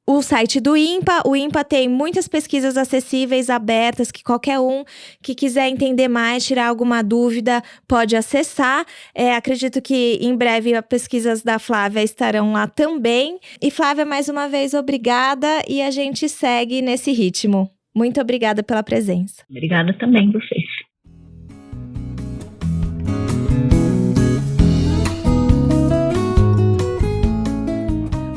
o site do INPA. O INPA tem muitas pesquisas acessíveis, abertas, que qualquer um que quiser entender mais, tirar alguma dúvida, pode acessar. Acredito que em breve as pesquisas da Flávia estarão lá também. E Flávia, mais uma vez, obrigada, e a gente segue nesse ritmo. Muito obrigada pela presença. Obrigada também, vocês.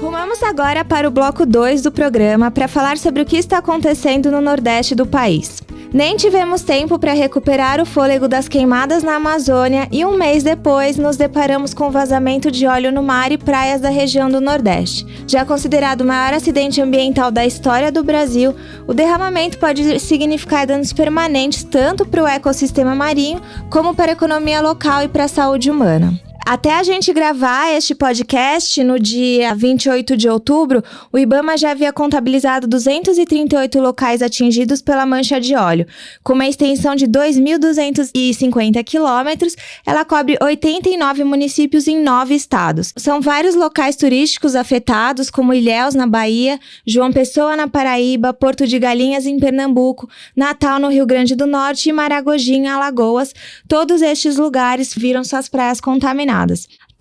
Vamos agora para o bloco 2 do programa para falar sobre o que está acontecendo no Nordeste do país. Nem tivemos tempo para recuperar o fôlego das queimadas na Amazônia e um mês depois nos deparamos com vazamento de óleo no mar e praias da região do Nordeste. Já considerado o maior acidente ambiental da história do Brasil, o derramamento pode significar danos permanentes tanto para o ecossistema marinho como para a economia local e para a saúde humana. Até a gente gravar este podcast, no dia 28 de outubro, o IBAMA já havia contabilizado 238 locais atingidos pela mancha de óleo. Com uma extensão de 2.250 quilômetros, ela cobre 89 municípios em 9 estados. São vários locais turísticos afetados, como Ilhéus, na Bahia, João Pessoa, na Paraíba, Porto de Galinhas, em Pernambuco, Natal, no Rio Grande do Norte e Maragogi, em Alagoas. Todos estes lugares viram suas praias contaminadas.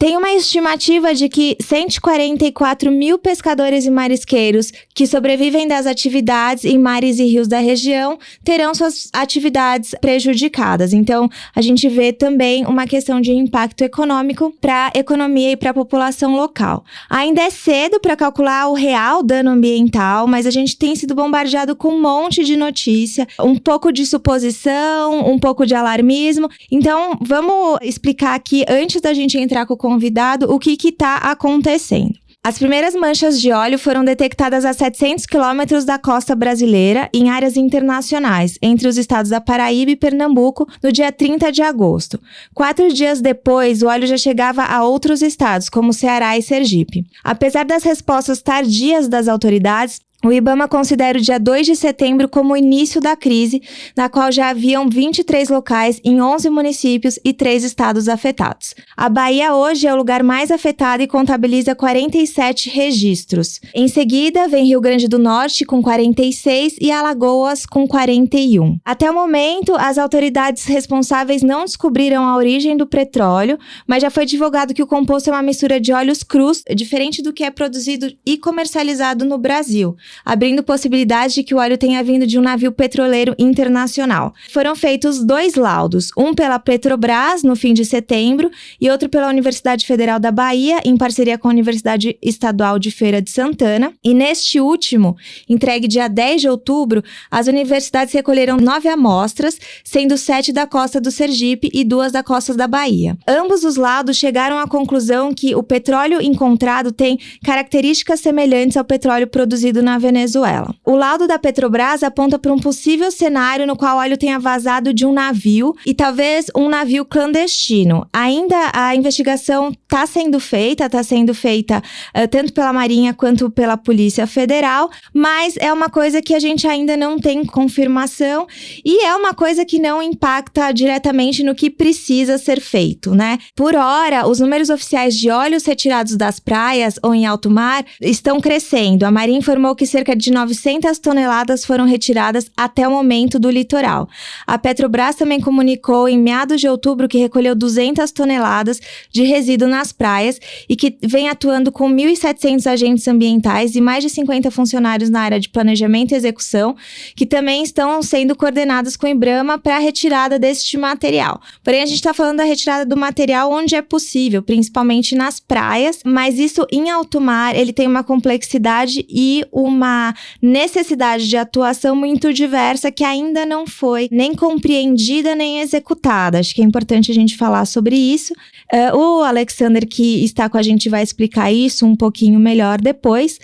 Tem uma estimativa de que 144 mil pescadores e marisqueiros que sobrevivem das atividades em mares e rios da região terão suas atividades prejudicadas. Então, a gente vê também uma questão de impacto econômico para a economia e para a população local. Ainda é cedo para calcular o real dano ambiental, mas a gente tem sido bombardeado com um monte de notícia, um pouco de suposição, um pouco de alarmismo. Então, vamos explicar aqui, antes da gente entrar com o convidado, o que está acontecendo. As primeiras manchas de óleo foram detectadas a 700 quilômetros da costa brasileira, em áreas internacionais, entre os estados da Paraíba e Pernambuco, no dia 30 de agosto. 4 dias depois, o óleo já chegava a outros estados, como Ceará e Sergipe. Apesar das respostas tardias das autoridades, o IBAMA considera o dia 2 de setembro como o início da crise, na qual já haviam 23 locais em 11 municípios e 3 estados afetados. A Bahia hoje é o lugar mais afetado e contabiliza 47 registros. Em seguida, vem Rio Grande do Norte com 46 e Alagoas com 41. Até o momento, as autoridades responsáveis não descobriram a origem do petróleo, mas já foi divulgado que o composto é uma mistura de óleos crus, diferente do que é produzido e comercializado no Brasil, abrindo possibilidade de que o óleo tenha vindo de um navio petroleiro internacional. Foram feitos 2 laudos, um pela Petrobras, no fim de setembro, e outro pela Universidade Federal da Bahia, em parceria com a Universidade Estadual de Feira de Santana. E neste último, entregue dia 10 de outubro, as universidades recolheram 9 amostras, sendo 7 da costa do Sergipe e 2 da costa da Bahia. Ambos os laudos chegaram à conclusão que o petróleo encontrado tem características semelhantes ao petróleo produzido na Venezuela. O laudo da Petrobras aponta para um possível cenário no qual o óleo tenha vazado de um navio e talvez um navio clandestino. Ainda a investigação está sendo feita tanto pela Marinha quanto pela Polícia Federal, mas é uma coisa que a gente ainda não tem confirmação e é uma coisa que não impacta diretamente no que precisa ser feito, né? Por hora, os números oficiais de óleos retirados das praias ou em alto mar estão crescendo. A Marinha informou que cerca de 900 toneladas foram retiradas até o momento do litoral. A Petrobras também comunicou em meados de outubro que recolheu 200 toneladas de resíduo nas praias e que vem atuando com 1.700 agentes ambientais e mais de 50 funcionários na área de planejamento e execução, que também estão sendo coordenados com o IBAMA para a retirada deste material. Porém, a gente está falando da retirada do material onde é possível, principalmente nas praias, mas isso em alto mar, ele tem uma complexidade e uma necessidade de atuação muito diversa que ainda não foi nem compreendida nem executada. Acho que é importante a gente falar sobre isso. O Alexander, que está com a gente, vai explicar isso um pouquinho melhor depois,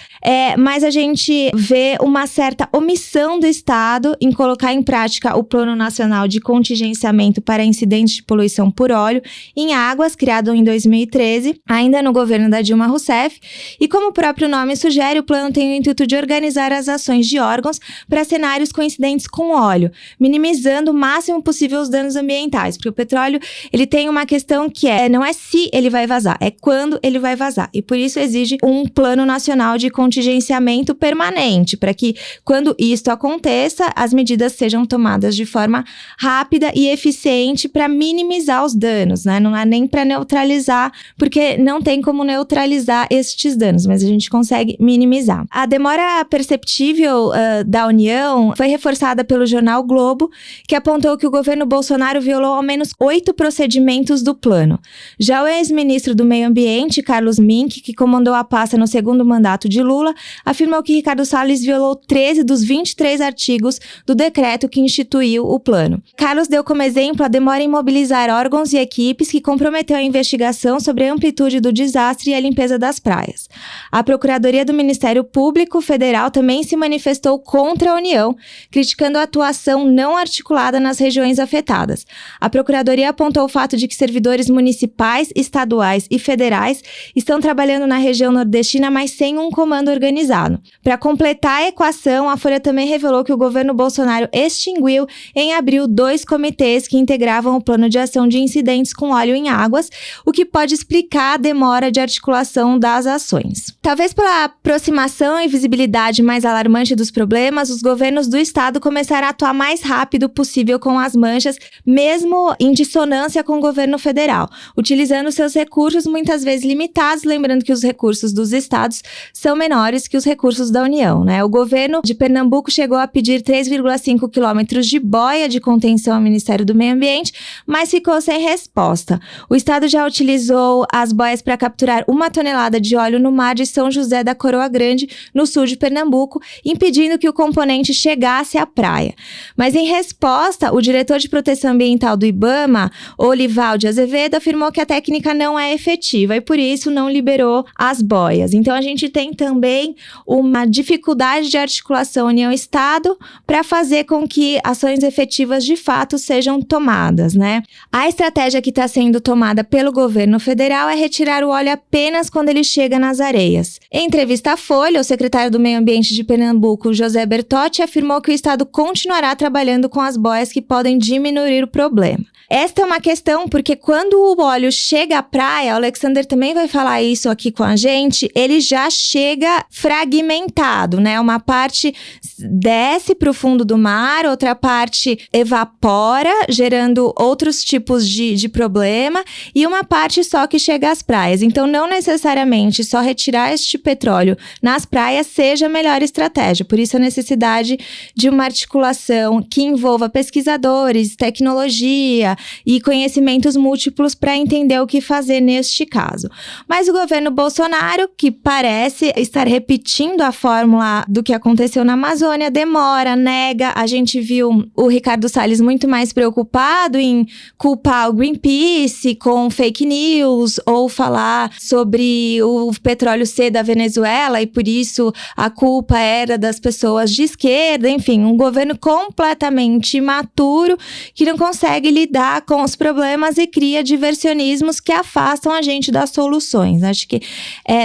mas a gente vê uma certa omissão do Estado em colocar em prática o Plano Nacional de Contingenciamento para Incidentes de Poluição por Óleo em Águas, criado em 2013, ainda no governo da Dilma Rousseff, e como o próprio nome sugere, o plano tem o intuito de organizar as ações de órgãos para cenários coincidentes com óleo, minimizando o máximo possível os danos ambientais, porque o petróleo, ele tem uma questão que não é se ele vai vazar, é quando ele vai vazar, e por isso exige um plano nacional de contingenciamento permanente, para que quando isto aconteça, as medidas sejam tomadas de forma rápida e eficiente para minimizar os danos, né? Não é nem para neutralizar, porque não tem como neutralizar estes danos, mas a gente consegue minimizar. A demora perceptível da União foi reforçada pelo jornal Globo, que apontou que o governo Bolsonaro violou ao menos 8 procedimentos do plano. Já o ex-ministro do Meio Ambiente, Carlos Mink, que comandou a pasta no segundo mandato de Lula, afirmou que Ricardo Salles violou 13 dos 23 artigos do decreto que instituiu o plano. Carlos deu como exemplo a demora em mobilizar órgãos e equipes, que comprometeu a investigação sobre a amplitude do desastre e a limpeza das praias. A Procuradoria do Ministério Público Federal também se manifestou contra a União, criticando a atuação não articulada nas regiões afetadas. A Procuradoria apontou o fato de que servidores municipais, estaduais e federais estão trabalhando na região nordestina, mas sem um comando organizado. Para completar a equação, a Folha também revelou que o governo Bolsonaro extinguiu em abril 2 comitês que integravam o plano de ação de incidentes com óleo em águas, o que pode explicar a demora de articulação das ações. Talvez pela aproximação e visibilidade gravidade mais alarmante dos problemas, os governos do estado começaram a atuar mais rápido possível com as manchas, mesmo em dissonância com o governo federal, utilizando seus recursos muitas vezes limitados, lembrando que os recursos dos estados são menores que os recursos da União, né? O governo de Pernambuco chegou a pedir 3,5 quilômetros de boia de contenção ao Ministério do Meio Ambiente, mas ficou sem resposta. O estado já utilizou as boias para capturar 1 tonelada de óleo no mar de São José da Coroa Grande, no sul de Pernambuco, impedindo que o componente chegasse à praia. Mas em resposta, o diretor de proteção ambiental do IBAMA, Olivaldo Azevedo, afirmou que a técnica não é efetiva e por isso não liberou as boias. Então a gente tem também uma dificuldade de articulação União-Estado para fazer com que ações efetivas de fato sejam tomadas, né? A estratégia que está sendo tomada pelo governo federal é retirar o óleo apenas quando ele chega nas areias. Em entrevista à Folha, o secretário do Meio Ambiente de Pernambuco, José Bertotti, afirmou que o estado continuará trabalhando com as boias que podem diminuir o problema. Esta é uma questão porque quando o óleo chega à praia, o Alexander também vai falar isso aqui com a gente, ele já chega fragmentado, né? Uma parte desce para o fundo do mar, outra parte evapora, gerando outros tipos de problema, e uma parte só que chega às praias. Então, não necessariamente só retirar este petróleo nas praias seja a melhor estratégia. Por isso, a necessidade de uma articulação que envolva pesquisadores, tecnologia e conhecimentos múltiplos para entender o que fazer neste caso. Mas o governo Bolsonaro, que parece estar repetindo a fórmula do que aconteceu na Amazônia, demora, nega. A gente viu o Ricardo Salles muito mais preocupado em culpar o Greenpeace com fake news ou falar sobre o petróleo ser da Venezuela e por isso a culpa era das pessoas de esquerda. Enfim, um governo completamente imaturo que não consegue lidar com os problemas e cria diversionismos que afastam a gente das soluções. Acho que,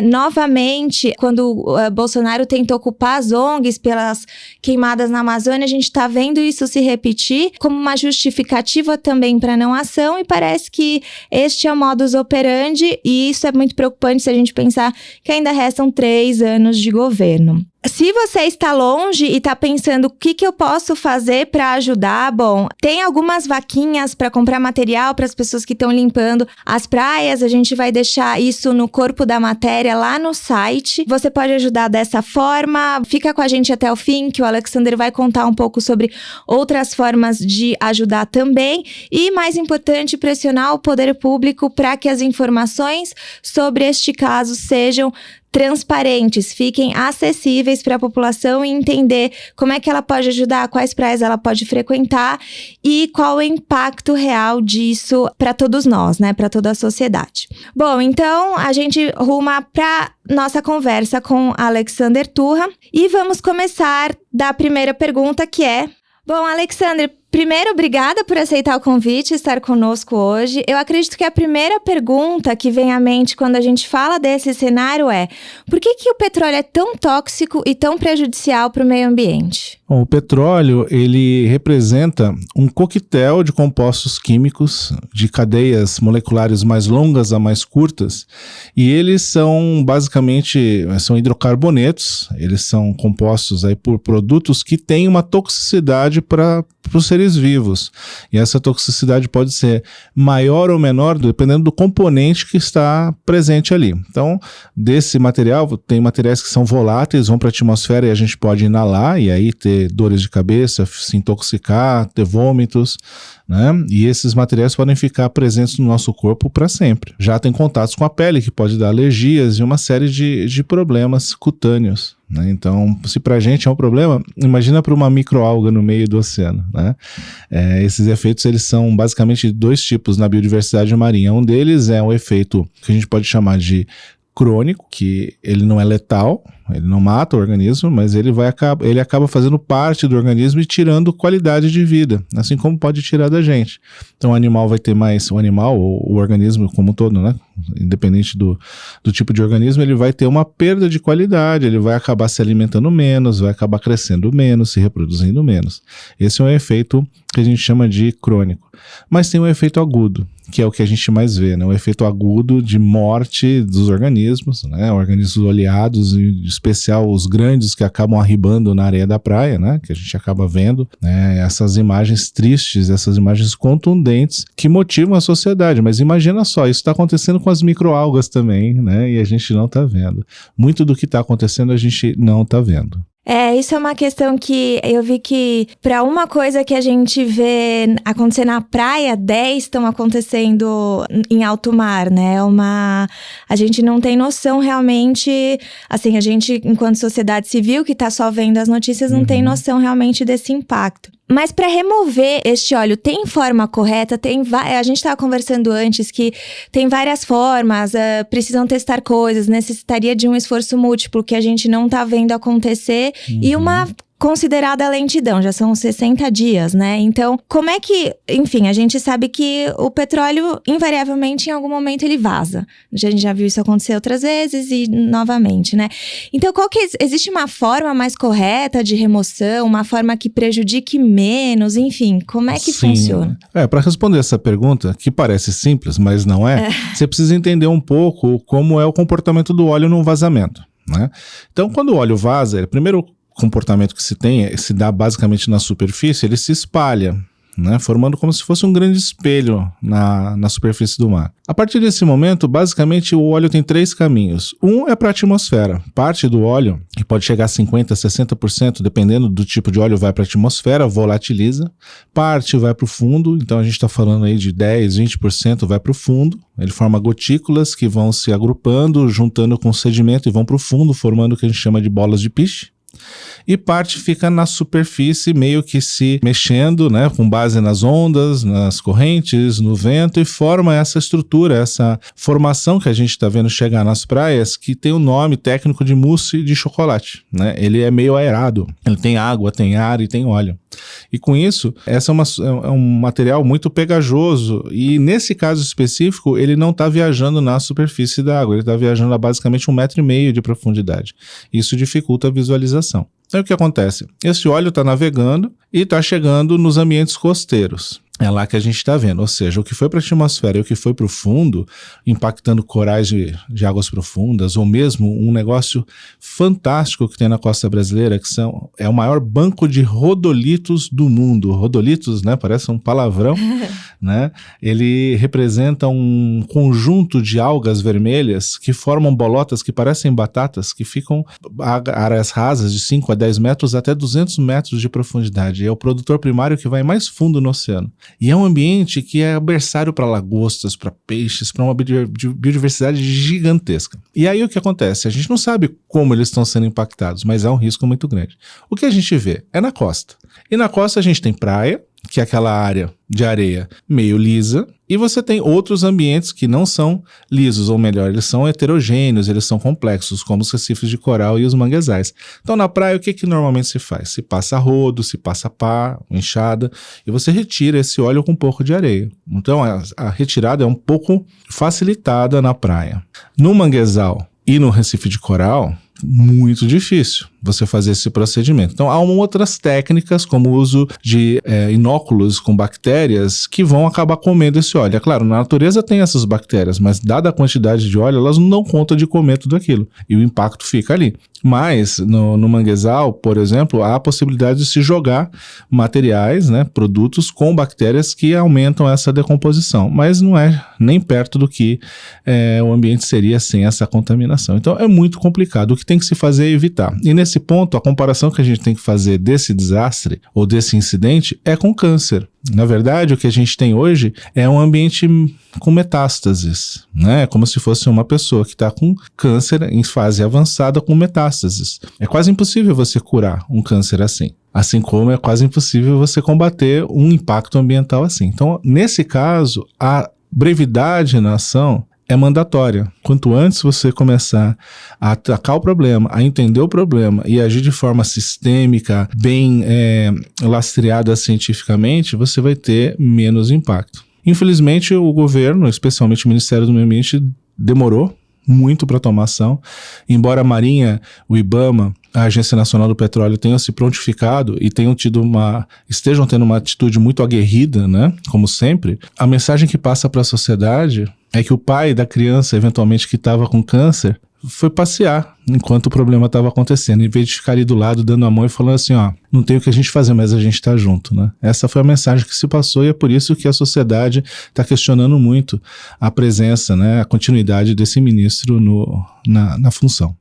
novamente, quando Bolsonaro tentou culpar as ONGs pelas queimadas na Amazônia, a gente está vendo isso se repetir como uma justificativa também para não ação e parece que este é o modus operandi e isso é muito preocupante se a gente pensar que ainda restam 3 anos de governo. Se você está longe e está pensando o que eu posso fazer para ajudar, bom, tem algumas vaquinhas para comprar material para as pessoas que estão limpando as praias, a gente vai deixar isso no corpo da matéria lá no site. Você pode ajudar dessa forma, fica com a gente até o fim, que o Alexander vai contar um pouco sobre outras formas de ajudar também. E, mais importante, pressionar o poder público para que as informações sobre este caso sejam transparentes, fiquem acessíveis para a população e entender como é que ela pode ajudar, quais praias ela pode frequentar e qual o impacto real disso para todos nós, né, para toda a sociedade. Bom, então a gente ruma para nossa conversa com Alexander Turra e vamos começar da primeira pergunta que é: bom, Alexander, primeiro, obrigada por aceitar o convite e estar conosco hoje. Eu acredito que a primeira pergunta que vem à mente quando a gente fala desse cenário é: por que o petróleo é tão tóxico e tão prejudicial para o meio ambiente? Bom, o petróleo, ele representa um coquetel de compostos químicos, de cadeias moleculares mais longas a mais curtas, e eles são basicamente hidrocarbonetos, eles são compostos aí por produtos que têm uma toxicidade para os seres vivos. E essa toxicidade pode ser maior ou menor, dependendo do componente que está presente ali. Então, desse material, tem materiais que são voláteis, vão para a atmosfera e a gente pode inalar, e aí ter dores de cabeça, se intoxicar, ter vômitos, né? E esses materiais podem ficar presentes no nosso corpo para sempre. Já tem contatos com a pele, que pode dar alergias e uma série de problemas cutâneos, né? Então, se pra gente é um problema, imagina para uma microalga no meio do oceano, né? Esses efeitos, eles são basicamente 2 tipos na biodiversidade marinha. Um deles é um efeito que a gente pode chamar de crônico, que ele não é letal, ele não mata o organismo, mas ele acaba fazendo parte do organismo e tirando qualidade de vida, assim como pode tirar da gente. Então o animal vai ter mais, o organismo como um todo, né? Independente do tipo de organismo, ele vai ter uma perda de qualidade, ele vai acabar se alimentando menos, vai acabar crescendo menos, se reproduzindo menos. Esse é um efeito que a gente chama de crônico. Mas tem um efeito agudo, que é o que a gente mais vê, né? O efeito agudo de morte dos organismos, né? Organismos oleados e especial os grandes que acabam arribando na areia da praia, né? Que a gente acaba vendo, né? Essas imagens tristes, essas imagens contundentes que motivam a sociedade. Mas imagina só, isso está acontecendo com as microalgas também, né? E a gente não está vendo. Muito do que está acontecendo a gente não está vendo. Isso é uma questão que eu vi que para uma coisa que a gente vê acontecer na praia, 10 estão acontecendo em alto mar, né? A gente não tem noção realmente, assim, a gente enquanto sociedade civil que tá só vendo as notícias não tem noção realmente desse impacto. Mas para remover este óleo, tem forma correta? A gente estava conversando antes que tem várias formas, precisam testar coisas, necessitaria de um esforço múltiplo que a gente não está vendo acontecer e uma considerada lentidão, já são 60 dias, né? Então, como é que... Enfim, a gente sabe que o petróleo, invariavelmente, em algum momento ele vaza. A gente já viu isso acontecer outras vezes e novamente, né? Então, existe uma forma mais correta de remoção, uma forma que prejudique menos, enfim, como é que funciona? Para responder essa pergunta, que parece simples, mas não é, você precisa entender um pouco como é o comportamento do óleo num vazamento, né? Então, quando o óleo vaza, primeiro comportamento que se dá basicamente na superfície, ele se espalha, né, formando como se fosse um grande espelho na superfície do mar. A partir desse momento, basicamente, o óleo tem 3 caminhos. Um é para a atmosfera. Parte do óleo, que pode chegar a 50%, 60%, dependendo do tipo de óleo, vai para a atmosfera, volatiliza. Parte vai para o fundo, então a gente está falando aí de 10%, 20% vai para o fundo. Ele forma gotículas que vão se agrupando, juntando com sedimento e vão para o fundo, formando o que a gente chama de bolas de piche. E parte fica na superfície meio que se mexendo, né, com base nas ondas, nas correntes, no vento, e forma essa estrutura, essa formação que a gente está vendo chegar nas praias, que tem o nome técnico de mousse de chocolate, né? Ele é meio aerado, ele tem água, tem ar e tem óleo. E com isso, essa é um material muito pegajoso e nesse caso específico, ele não está viajando na superfície da água, ele está viajando a basicamente 1,5 metro de profundidade. Isso dificulta a visualização. Então o que acontece? Esse óleo está navegando e está chegando nos ambientes costeiros. É lá que a gente está vendo, ou seja, o que foi para a atmosfera e o que foi para o fundo, impactando corais de águas profundas, ou mesmo um negócio fantástico que tem na costa brasileira, que é o maior banco de rodolitos do mundo. Rodolitos, né, parece um palavrão, né? Ele representa um conjunto de algas vermelhas que formam bolotas que parecem batatas, que ficam a áreas rasas de 5 a 10 metros até 200 metros de profundidade. É o produtor primário que vai mais fundo no oceano. E é um ambiente que é berçário para lagostas, para peixes, para uma biodiversidade gigantesca. E aí o que acontece? A gente não sabe como eles estão sendo impactados, mas é um risco muito grande. O que a gente vê é na costa. E na costa a gente tem praia, que é aquela área de areia meio lisa, e você tem outros ambientes que não são lisos, ou melhor, eles são heterogêneos, eles são complexos, como os recifes de coral e os manguezais. Então na praia o que normalmente se faz? Se passa rodo, se passa pá, enxada, e você retira esse óleo com um pouco de areia. Então a retirada é um pouco facilitada na praia. No manguezal e no recife de coral, muito difícil você fazer esse procedimento. Então, há outras técnicas, como o uso de inóculos com bactérias que vão acabar comendo esse óleo. É claro, na natureza tem essas bactérias, mas dada a quantidade de óleo, elas não dão conta de comer tudo aquilo. E o impacto fica ali. Mas, no manguezal, por exemplo, há a possibilidade de se jogar materiais, né, produtos com bactérias que aumentam essa decomposição. Mas não é nem perto do que o ambiente seria sem essa contaminação. Então, é muito complicado. O que tem que se fazer é evitar. E nesse ponto, a comparação que a gente tem que fazer desse desastre ou desse incidente é com câncer. Na verdade, o que a gente tem hoje é um ambiente com metástases, né? Como se fosse uma pessoa que está com câncer em fase avançada com metástases. É quase impossível você curar um câncer assim. Assim como é quase impossível você combater um impacto ambiental assim. Então, nesse caso, a brevidade na ação é mandatória. Quanto antes você começar a atacar o problema, a entender o problema e agir de forma sistêmica, bem lastreada cientificamente, você vai ter menos impacto. Infelizmente, o governo, especialmente o Ministério do Meio Ambiente, demorou muito para tomar ação. Embora a Marinha, o IBAMA, a Agência Nacional do Petróleo tenham se prontificado e estejam tendo uma atitude muito aguerrida, né, como sempre, a mensagem que passa para a sociedade é que o pai da criança, eventualmente, que estava com câncer, foi passear enquanto o problema estava acontecendo, em vez de ficar ali do lado dando a mão e falando assim, ó, não tem o que a gente fazer, mas a gente está junto, né? Essa foi a mensagem que se passou e é por isso que a sociedade está questionando muito a presença, né, a continuidade desse ministro na função.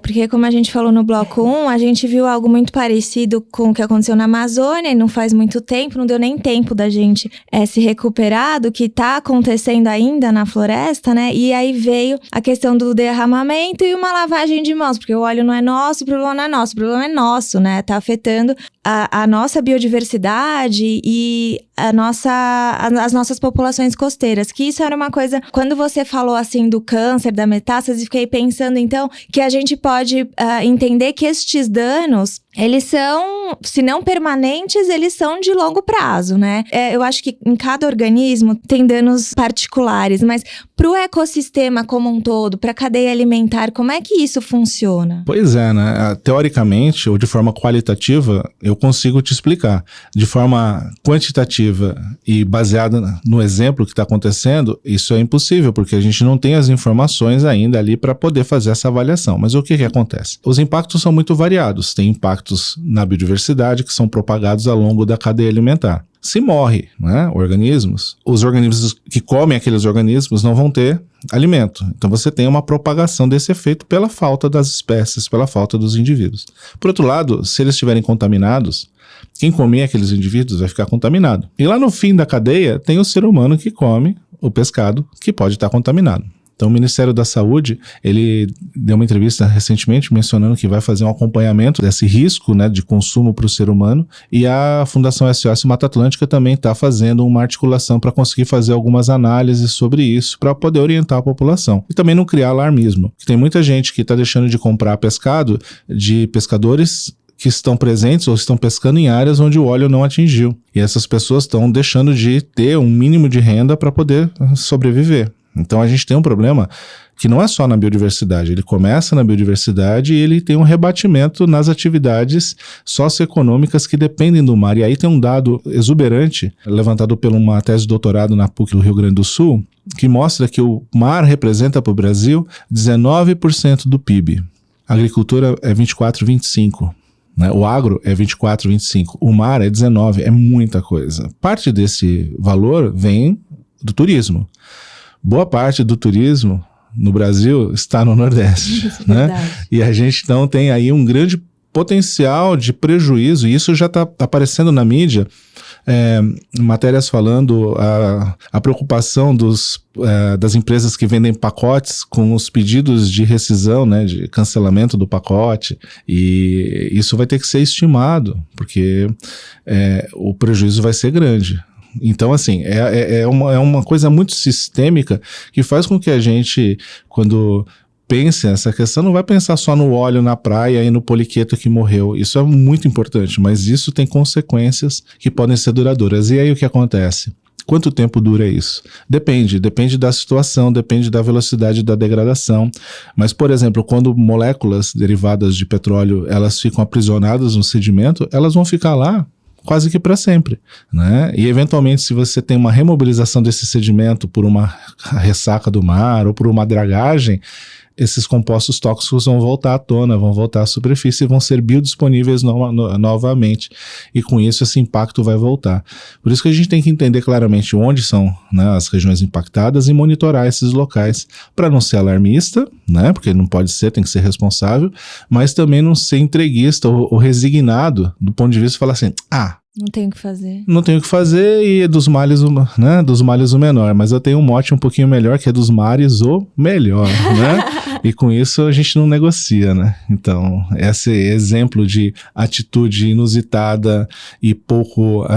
Porque como a gente falou no bloco 1, a gente viu algo muito parecido com o que aconteceu na Amazônia, e não faz muito tempo, não deu nem tempo da gente se recuperar do que tá acontecendo ainda na floresta, né? E aí veio a questão do derramamento e uma lavagem de mãos, porque o óleo não é nosso, o problema não é nosso, o problema é nosso, né? Tá afetando a nossa biodiversidade e as nossas populações costeiras, que isso era uma coisa, quando você falou assim do câncer, da metástase, fiquei pensando então que a gente pode entender que estes danos, eles são, se não permanentes, eles são de longo prazo, né? Eu acho que em cada organismo tem danos particulares, mas para o ecossistema como um todo, para a cadeia alimentar, como é que isso funciona? Pois é, né? Teoricamente, ou de forma qualitativa, eu consigo te explicar. De forma quantitativa e baseada no exemplo que está acontecendo, isso é impossível, porque a gente não tem as informações ainda ali para poder fazer essa avaliação. Mas o que acontece? Os impactos são muito variados. Tem impactos na biodiversidade que são propagados ao longo da cadeia alimentar. Se morre, né, organismos, os organismos que comem aqueles organismos não vão ter alimento. Então você tem uma propagação desse efeito pela falta das espécies, pela falta dos indivíduos. Por outro lado, se eles estiverem contaminados, quem comer aqueles indivíduos vai ficar contaminado. E lá no fim da cadeia tem o ser humano que come o pescado que pode estar contaminado. Então o Ministério da Saúde, ele deu uma entrevista recentemente mencionando que vai fazer um acompanhamento desse risco, né, de consumo para o ser humano, e a Fundação SOS Mata Atlântica também está fazendo uma articulação para conseguir fazer algumas análises sobre isso, para poder orientar a população. E também não criar alarmismo, porque tem muita gente que está deixando de comprar pescado de pescadores que estão presentes ou estão pescando em áreas onde o óleo não atingiu. E essas pessoas estão deixando de ter um mínimo de renda para poder sobreviver. Então a gente tem um problema que não é só na biodiversidade, ele começa na biodiversidade e ele tem um rebatimento nas atividades socioeconômicas que dependem do mar. E aí tem um dado exuberante, levantado por uma tese de doutorado na PUC do Rio Grande do Sul, que mostra que o mar representa para o Brasil 19% do PIB. A agricultura é 24, 25%. Né? O agro é 24, 25%. O mar é 19%, é muita coisa. Parte desse valor vem do turismo. Boa parte do turismo no Brasil está no Nordeste, né? E a gente então tem aí um grande potencial de prejuízo, e isso já está aparecendo na mídia, matérias falando a preocupação das empresas que vendem pacotes com os pedidos de rescisão, né, de cancelamento do pacote, e isso vai ter que ser estimado, porque o prejuízo vai ser grande. Então, assim, é uma coisa muito sistêmica que faz com que a gente, quando pensa nessa questão, não vai pensar só no óleo na praia e no poliqueto que morreu. Isso é muito importante, mas isso tem consequências que podem ser duradouras. E aí o que acontece? Quanto tempo dura isso? Depende da situação, depende da velocidade da degradação. Mas, por exemplo, quando moléculas derivadas de petróleo, elas ficam aprisionadas no sedimento, elas vão ficar lá quase que para sempre, né? E eventualmente, se você tem uma remobilização desse sedimento por uma ressaca do mar ou por uma dragagem, esses compostos tóxicos vão voltar à tona, vão voltar à superfície e vão ser biodisponíveis novamente. E com isso, esse impacto vai voltar. Por isso que a gente tem que entender claramente onde são, né, as regiões impactadas e monitorar esses locais para não ser alarmista, né, porque não pode ser, tem que ser responsável, mas também não ser entreguista ou resignado do ponto de vista de falar assim, não tenho o que fazer. Não tenho o que fazer e dos males o menor. Mas eu tenho um mote um pouquinho melhor, que é dos mares o melhor, né? E com isso a gente não negocia, né? Então, esse exemplo de atitude inusitada e pouco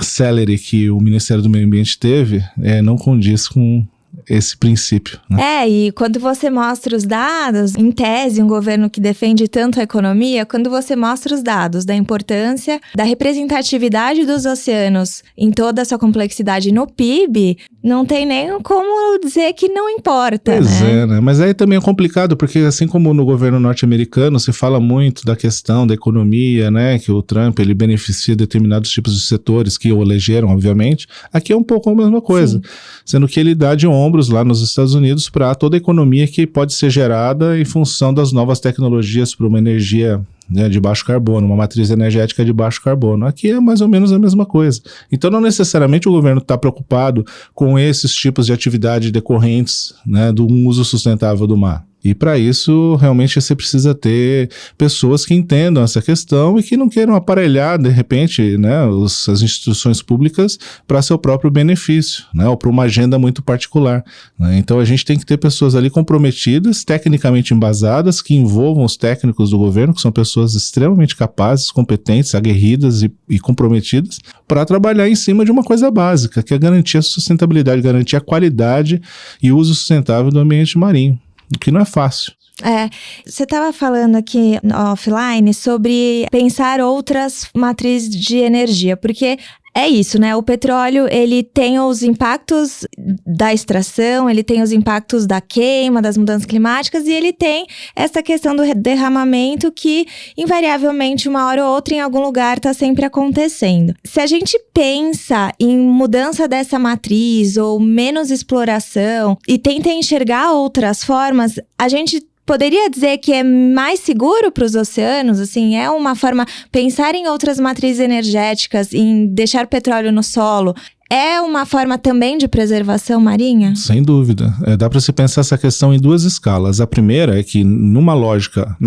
célere que o Ministério do Meio Ambiente teve, não condiz com esse princípio, né? E quando você mostra os dados, em tese, um governo que defende tanto a economia, quando você mostra os dados da importância, da representatividade dos oceanos em toda a sua complexidade no PIB, não tem nem como dizer que não importa, pois né? Né? Mas aí também é complicado, porque assim como no governo norte-americano se fala muito da questão da economia, né, que o Trump, ele beneficia determinados tipos de setores que o elegeram, obviamente, aqui é um pouco a mesma coisa, sendo que ele dá de ombros lucros lá nos Estados Unidos para toda a economia que pode ser gerada em função das novas tecnologias para uma energia, né, de baixo carbono, uma matriz energética de baixo carbono. Aqui é mais ou menos a mesma coisa. Então, não necessariamente o governo está preocupado com esses tipos de atividade decorrentes, né, do uso sustentável do mar. E para isso, realmente, você precisa ter pessoas que entendam essa questão e que não queiram aparelhar, de repente, né, as instituições públicas para seu próprio benefício, né, ou para uma agenda muito particular, né? Então, a gente tem que ter pessoas ali comprometidas, tecnicamente embasadas, que envolvam os técnicos do governo, que são pessoas extremamente capazes, competentes, aguerridas e comprometidas, para trabalhar em cima de uma coisa básica, que é garantir a sustentabilidade, garantir a qualidade e uso sustentável do ambiente marinho. O que não é fácil. Você estava falando aqui offline sobre pensar outras matrizes de energia, porque é isso, né? O petróleo, ele tem os impactos da extração, ele tem os impactos da queima, das mudanças climáticas, e ele tem essa questão do derramamento que, invariavelmente, uma hora ou outra, em algum lugar, está sempre acontecendo. Se a gente pensa em mudança dessa matriz ou menos exploração e tenta enxergar outras formas, a gente poderia dizer que é mais seguro para os oceanos? Assim, é uma forma, pensar em outras matrizes energéticas, em deixar petróleo no solo, é uma forma também de preservação marinha? Sem dúvida. Dá para se pensar essa questão em duas escalas. A primeira é que na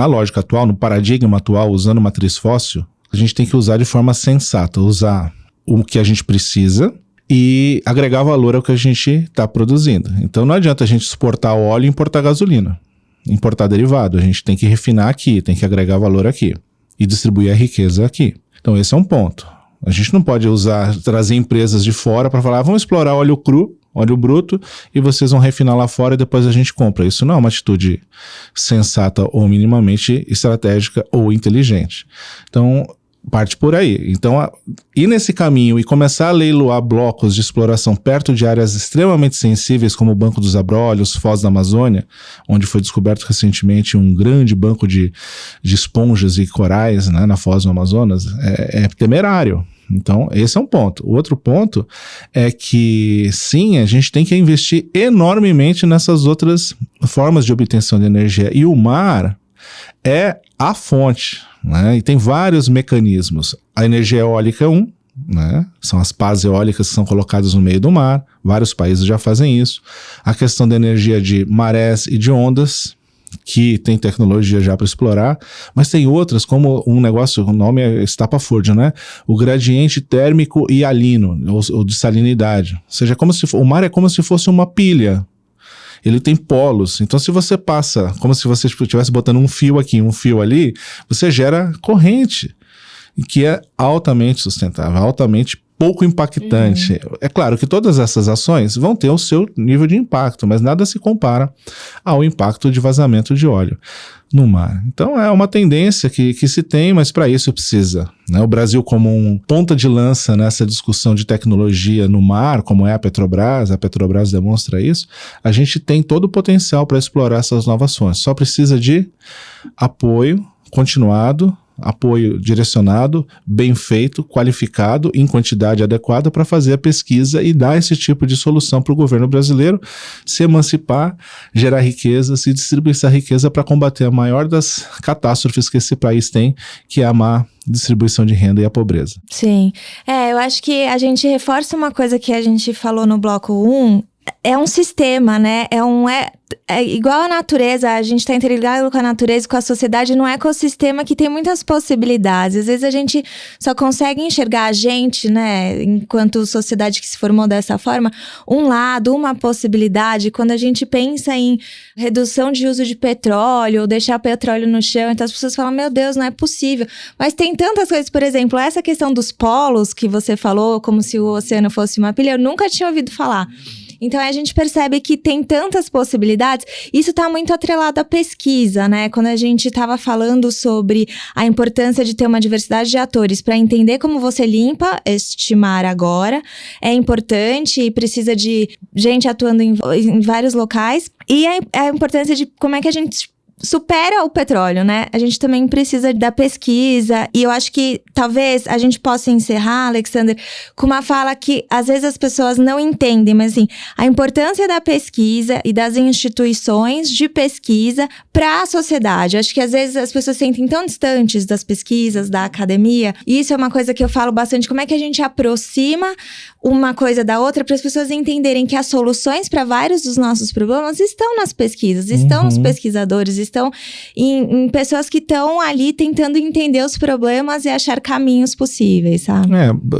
lógica atual, no paradigma atual, usando matriz fóssil, a gente tem que usar de forma sensata, usar o que a gente precisa e agregar valor ao que a gente está produzindo. Então não adianta a gente exportar óleo e importar gasolina. Importar derivado, a gente tem que refinar aqui, tem que agregar valor aqui e distribuir a riqueza aqui. Então esse é um ponto. A gente não pode trazer empresas de fora para falar, vamos explorar óleo cru, óleo bruto, e vocês vão refinar lá fora e depois a gente compra. Isso não é uma atitude sensata ou minimamente estratégica ou inteligente. Então, parte por aí. Então, ir nesse caminho e começar a leiloar blocos de exploração perto de áreas extremamente sensíveis, como o Banco dos Abrolhos, Foz da Amazônia, onde foi descoberto recentemente um grande banco de esponjas e corais, né, na Foz do Amazonas, é temerário. Então, esse é um ponto. O outro ponto é que, sim, a gente tem que investir enormemente nessas outras formas de obtenção de energia. E o mar é a fonte, né? E tem vários mecanismos. A energia eólica é um, né? São as pás eólicas que são colocadas no meio do mar. Vários países já fazem isso. A questão da energia de marés e de ondas, que tem tecnologia já para explorar, mas tem outras, como um negócio, o nome é estapafúrdio, né? O gradiente térmico e alino, ou de salinidade. Ou seja, o mar é como se fosse uma pilha. Ele tem polos, então se você passa, como se você estivesse botando um fio aqui, um fio ali, você gera corrente, que é altamente sustentável, altamente pouco impactante. É claro que todas essas ações vão ter o seu nível de impacto, mas nada se compara ao impacto de vazamento de óleo no mar. Então é uma tendência que se tem, mas para isso precisa, né? O Brasil, como um ponta de lança nessa discussão de tecnologia no mar, como é a Petrobras demonstra isso, a gente tem todo o potencial para explorar essas novas fontes. Só precisa de apoio continuado, apoio direcionado, bem feito, qualificado, em quantidade adequada para fazer a pesquisa e dar esse tipo de solução para o governo brasileiro se emancipar, gerar riquezas e distribuir essa riqueza para combater a maior das catástrofes que esse país tem, que é a má distribuição de renda e a pobreza. Sim. Eu acho que a gente reforça uma coisa que a gente falou no bloco 1, é um sistema, né? É igual a natureza, a gente está interligado com a natureza e com a sociedade num ecossistema que tem muitas possibilidades. Às vezes a gente só consegue enxergar a gente, né, enquanto sociedade que se formou dessa forma, um lado, uma possibilidade. Quando a gente pensa em redução de uso de petróleo, ou deixar petróleo no chão, então as pessoas falam, meu Deus, não é possível. Mas tem tantas coisas, por exemplo, essa questão dos polos que você falou, como se o oceano fosse uma pilha, eu nunca tinha ouvido falar. Então, a gente percebe que tem tantas possibilidades. Isso está muito atrelado à pesquisa, né? Quando a gente estava falando sobre a importância de ter uma diversidade de atores para entender como você limpa este mar agora, é importante e precisa de gente atuando em vários locais. E a importância de como é que a gente supera o petróleo, né? A gente também precisa da pesquisa, e eu acho que talvez a gente possa encerrar, Alexander, com uma fala que às vezes as pessoas não entendem, mas assim, a importância da pesquisa e das instituições de pesquisa para a sociedade. Eu acho que às vezes as pessoas se sentem tão distantes das pesquisas, da academia, e isso é uma coisa que eu falo bastante, como é que a gente aproxima uma coisa da outra para as pessoas entenderem que as soluções para vários dos nossos problemas estão nas pesquisas, estão nos pesquisadores, estão em pessoas que estão ali tentando entender os problemas e achar caminhos possíveis, sabe?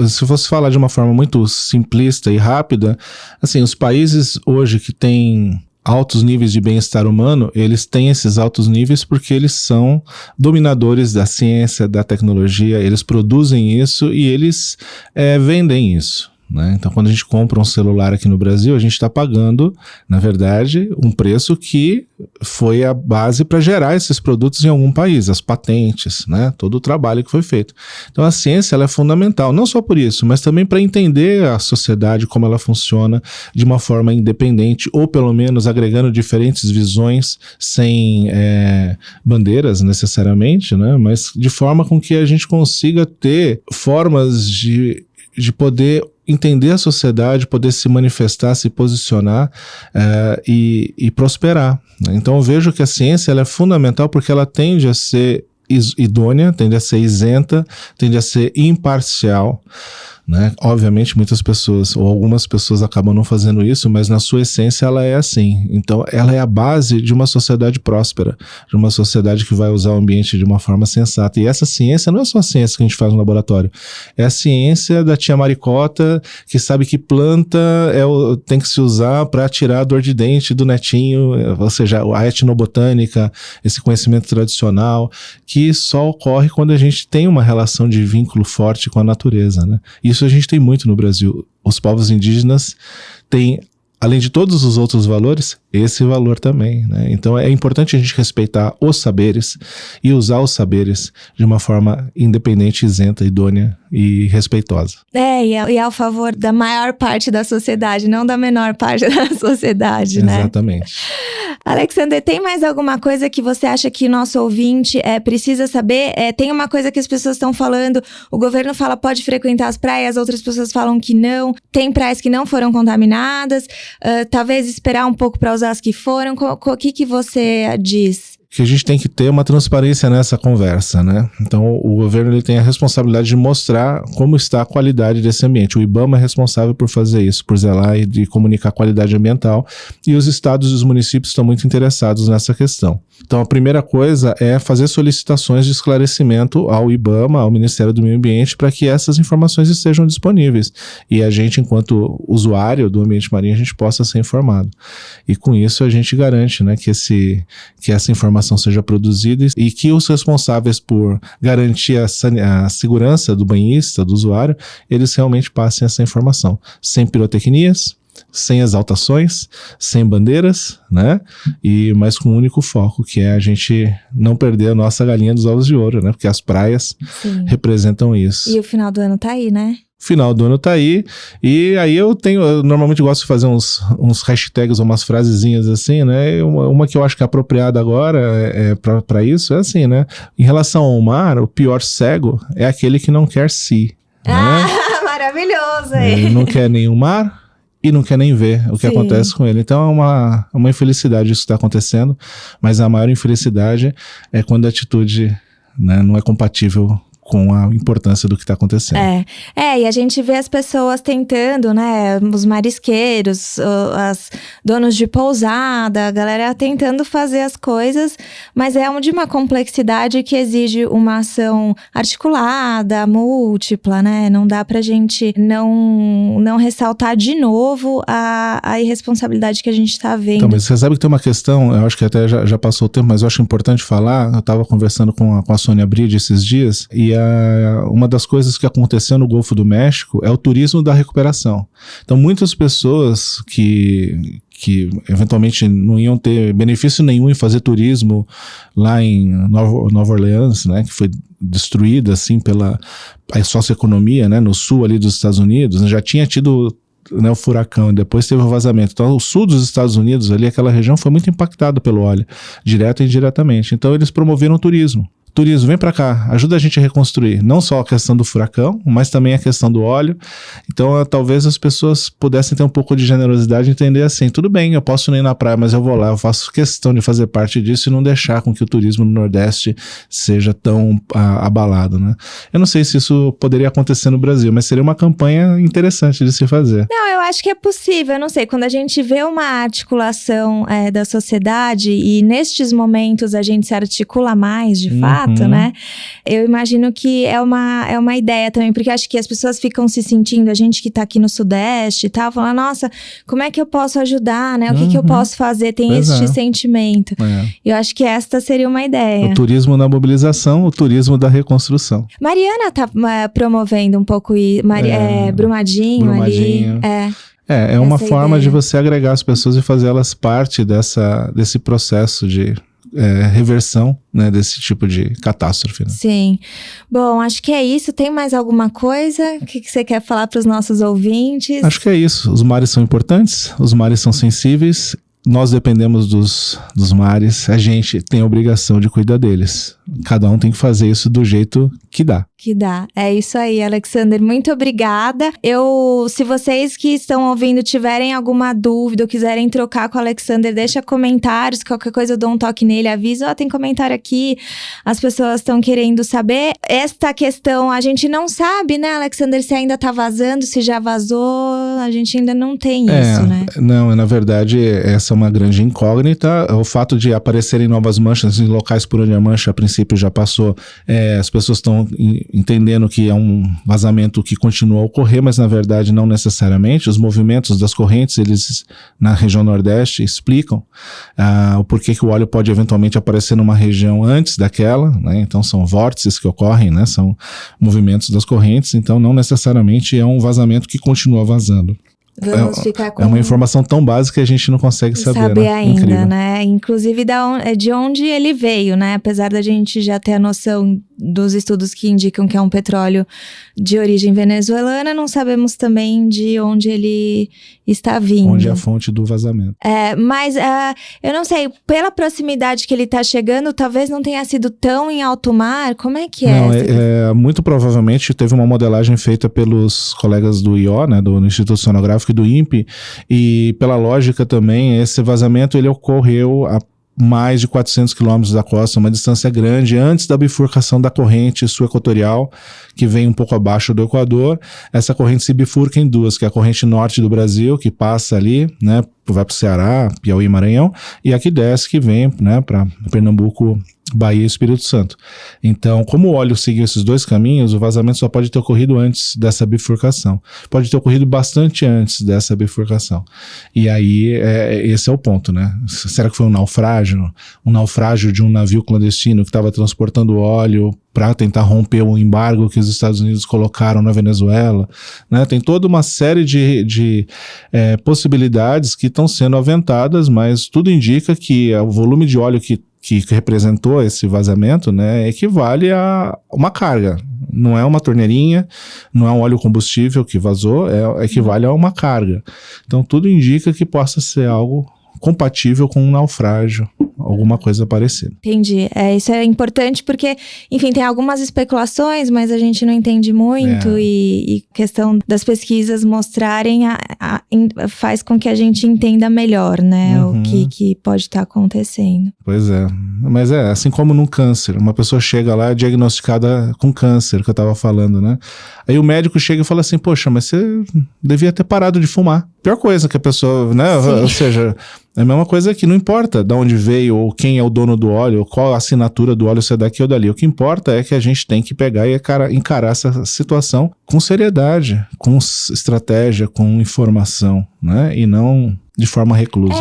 Se fosse falar de uma forma muito simplista e rápida, assim, os países hoje que têm altos níveis de bem-estar humano, eles têm esses altos níveis porque eles são dominadores da ciência, da tecnologia, eles produzem isso e eles vendem isso. Né? Então, quando a gente compra um celular aqui no Brasil, a gente está pagando, na verdade, um preço que foi a base para gerar esses produtos em algum país, as patentes, né? Todo o trabalho que foi feito. Então, a ciência ela é fundamental, não só por isso, mas também para entender a sociedade, como ela funciona de uma forma independente, ou pelo menos agregando diferentes visões, sem bandeiras necessariamente, né? Mas de forma com que a gente consiga ter formas de poder entender a sociedade, poder se manifestar, se posicionar e prosperar. Né? Então eu vejo que a ciência ela é fundamental porque ela tende a ser idônea, tende a ser isenta, tende a ser imparcial. Né? Obviamente muitas pessoas ou algumas pessoas acabam não fazendo isso, mas na sua essência ela é assim. Então ela é a base de uma sociedade próspera, de uma sociedade que vai usar o ambiente de uma forma sensata. E essa ciência não é só a ciência que a gente faz no laboratório, é a ciência da tia Maricota que sabe que planta tem que se usar para tirar a dor de dente do netinho, ou seja, a etnobotânica, esse conhecimento tradicional que só ocorre quando a gente tem uma relação de vínculo forte com a natureza, né? Isso a gente tem muito no Brasil. Os povos indígenas têm, além de todos os outros valores, esse valor também, né? Então é importante a gente respeitar os saberes e usar os saberes de uma forma independente, isenta, idônea e respeitosa. E é ao favor da maior parte da sociedade, não da menor parte da sociedade, né? Exatamente. Alexander, tem mais alguma coisa que você acha que nosso ouvinte precisa saber? Tem uma coisa que as pessoas estão falando, o governo fala pode frequentar as praias, outras pessoas falam que não, tem praias que não foram contaminadas, talvez esperar um pouco para usar as que foram. O que você diz? Que a gente tem que ter uma transparência nessa conversa, né? Então o governo ele tem a responsabilidade de mostrar como está a qualidade desse ambiente. O IBAMA é responsável por fazer isso, por zelar e de comunicar a qualidade ambiental, e os estados e os municípios estão muito interessados nessa questão. Então a primeira coisa é fazer solicitações de esclarecimento ao IBAMA, ao Ministério do Meio Ambiente, para que essas informações estejam disponíveis e a gente, enquanto usuário do ambiente marinho, a gente possa ser informado. E com isso a gente garante, né, que essa informação seja produzida e que os responsáveis por garantir a segurança do banhista, do usuário, eles realmente passem essa informação, sem pirotecnias, sem exaltações, sem bandeiras, né? Mas com um único foco, que é a gente não perder a nossa galinha dos ovos de ouro, né? Porque as praias representam isso. E o final do ano tá aí, né? Final do ano tá aí, e aí eu normalmente gosto de fazer uns hashtags ou umas frasezinhas assim, né? Uma que eu acho que é apropriada agora para isso é assim, né? Em relação ao mar, o pior cego é aquele que não quer se. Né? Maravilhoso! Ele não quer nem o mar e não quer nem ver o que acontece com ele. Então é uma infelicidade isso que está acontecendo, mas a maior infelicidade é quando a atitude, né, não é compatível com a importância do que está acontecendo. E a gente vê as pessoas tentando, né, os marisqueiros, as donos de pousada, a galera tentando fazer as coisas, mas é de uma complexidade que exige uma ação articulada, múltipla, né, não dá pra gente não ressaltar de novo a irresponsabilidade que a gente tá vendo. Então, mas você sabe que tem uma questão, eu acho que até já passou o tempo, mas eu acho importante falar, eu tava conversando com a Sônia Bride esses dias, e uma das coisas que aconteceu no Golfo do México é o turismo da recuperação. Então muitas pessoas que eventualmente não iam ter benefício nenhum em fazer turismo lá em Nova Orleans, né, que foi destruída assim pela socioeconomia, né, no sul ali dos Estados Unidos, né, já tinha tido né, o furacão e depois teve o vazamento. Então, o sul dos Estados Unidos, ali, aquela região foi muito impactada pelo óleo, direto e indiretamente. Então, eles promoveram o turismo. Turismo, vem para cá, ajuda a gente a reconstruir, não só a questão do furacão, mas também a questão do óleo. Então, talvez as pessoas pudessem ter um pouco de generosidade e entender assim, tudo bem, eu posso não ir na praia, mas eu vou lá, eu faço questão de fazer parte disso e não deixar com que o turismo no Nordeste seja tão abalado, né? Eu não sei se isso poderia acontecer no Brasil, mas seria uma campanha interessante de se fazer. Não, eu acho que é possível, eu não sei, quando a gente vê uma articulação da sociedade e nestes momentos a gente se articula mais, de fato, né? Eu imagino que é uma ideia também, porque acho que as pessoas ficam se sentindo, a gente que tá aqui no Sudeste e tal, falando, nossa, como é que eu posso ajudar, né? O que eu posso fazer? Tem este sentimento. Eu acho que esta seria uma ideia. O turismo na mobilização, o turismo da reconstrução. Doriana tá promovendo um pouco Brumadinho ali. É uma forma de você agregar as pessoas e fazer elas parte desse processo de reversão, né, desse tipo de catástrofe. Né? Sim. Bom, acho que é isso. Tem mais alguma coisa que você quer falar para os nossos ouvintes? Acho que é isso. Os mares são importantes, os mares são sensíveis, nós dependemos dos mares, a gente tem a obrigação de cuidar deles. Cada um tem que fazer isso do jeito que dá. É isso aí, Alexander. Muito obrigada. Se vocês que estão ouvindo tiverem alguma dúvida ou quiserem trocar com o Alexander, deixa comentários, qualquer coisa eu dou um toque nele, avisa, tem comentário aqui, as pessoas estão querendo saber. Esta questão, a gente não sabe, né, Alexander, se ainda tá vazando, se já vazou, a gente ainda não tem isso, né? Não, na verdade, essa é uma grande incógnita. O fato de aparecerem novas manchas em locais por onde a mancha, a princípio, já passou, as pessoas estão entendendo que é um vazamento que continua a ocorrer, mas na verdade não necessariamente. Os movimentos das correntes, eles na região Nordeste explicam o porquê que o óleo pode eventualmente aparecer numa região antes daquela, né? Então são vórtices que ocorrem, né? São movimentos das correntes, então não necessariamente é um vazamento que continua vazando. Vamos ficar com... É uma informação tão básica que a gente não consegue saber, né? ainda, Incrível. né? Inclusive de onde ele veio, né? Apesar da gente já ter a noção dos estudos que indicam que é um petróleo de origem venezuelana, não sabemos também de onde ele está vindo. Onde é a fonte do vazamento. Mas eu não sei, pela proximidade que ele está chegando, talvez não tenha sido tão em alto mar. Como é que é? Não, muito provavelmente teve uma modelagem feita pelos colegas do IO, né, do Instituto Oceanográfico e do INPE, e pela lógica também, esse vazamento ele ocorreu a mais de 400 quilômetros da costa, uma distância grande, antes da bifurcação da corrente sul-equatorial, que vem um pouco abaixo do Equador. Essa corrente se bifurca em duas, que é a corrente norte do Brasil, que passa ali, né, vai para o Ceará, Piauí e Maranhão, e a que desce, que vem, né, para Pernambuco, Bahia e Espírito Santo. Então, como o óleo seguiu esses dois caminhos, o vazamento só pode ter ocorrido antes dessa bifurcação. Pode ter ocorrido bastante antes dessa bifurcação. E aí, esse é o ponto, né? Será que foi um naufrágio? Um naufrágio de um navio clandestino que estava transportando óleo para tentar romper o embargo que os Estados Unidos colocaram na Venezuela, né? Tem toda uma série de possibilidades que estão sendo aventadas, mas tudo indica que o volume de óleo que representou esse vazamento, né, equivale a uma carga. Não é uma torneirinha, não é um óleo combustível que vazou, equivale a uma carga. Então tudo indica que possa ser algo compatível com um naufrágio, alguma coisa parecida. Entendi. Isso é importante porque, enfim, tem algumas especulações, mas a gente não entende muito e questão das pesquisas mostrarem faz com que a gente entenda melhor, né, o que pode estar acontecendo. Pois é. Mas assim como num câncer, uma pessoa chega lá diagnosticada com câncer, que eu tava falando, né? Aí o médico chega e fala assim, poxa, mas você devia ter parado de fumar. Pior coisa que a pessoa, né? Sim. Ou seja, é a mesma coisa que não importa de onde veio, ou quem é o dono do óleo, ou qual a assinatura do óleo, se é daqui ou dali. O que importa é que a gente tem que pegar e encarar essa situação com seriedade, com estratégia, com informação, né? E não de forma reclusa.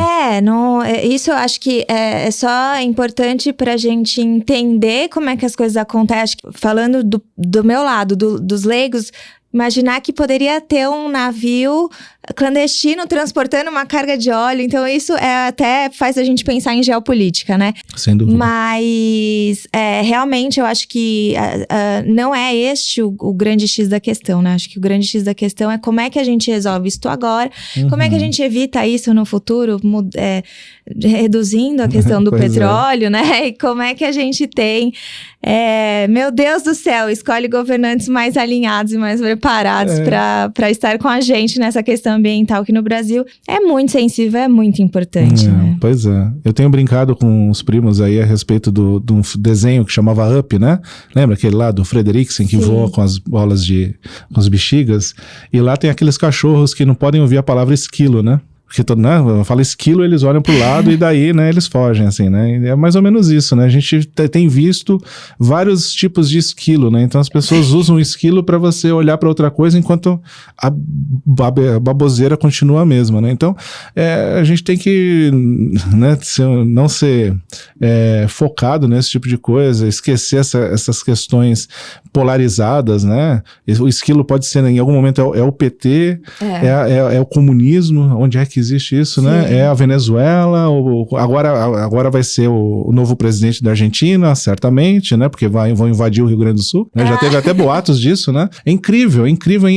Isso eu acho que é só importante pra gente entender como é que as coisas acontecem. Falando do meu lado, dos leigos, imaginar que poderia ter um navio clandestino transportando uma carga de óleo. Então, isso até faz a gente pensar em geopolítica, né? Sem dúvida. Mas, realmente, eu acho que não é este o grande X da questão, né? Acho que o grande X da questão é como é que a gente resolve isso agora, como é que a gente evita isso no futuro, reduzindo a questão do petróleo, né? E como é que a gente tem... meu Deus do céu, escolhe governantes mais alinhados e mais preparados para estar com a gente nessa questão ambiental, que no Brasil é muito sensível, é muito importante, né? Pois é. Eu tenho brincado com os primos aí a respeito de um desenho que chamava Up, né? Lembra aquele lá do Frederiksen, que voa com as bolas com as bexigas? E lá tem aqueles cachorros que não podem ouvir a palavra esquilo, né? Porque fala esquilo, eles olham pro lado e daí, né, eles fogem, assim, né? E é mais ou menos isso, né? A gente tem visto vários tipos de esquilo, né? Então as pessoas usam o esquilo para você olhar para outra coisa enquanto a baboseira continua a mesma, né? Então a gente tem que, né, não ser focado nesse tipo de coisa, esquecer essas questões polarizadas, né? O esquilo pode ser, em algum momento, é o PT, é o comunismo, onde é que existe isso, né? É a Venezuela, agora vai ser o novo presidente da Argentina, certamente, né? Porque vão invadir o Rio Grande do Sul, né? Já teve até boatos disso, né? É incrível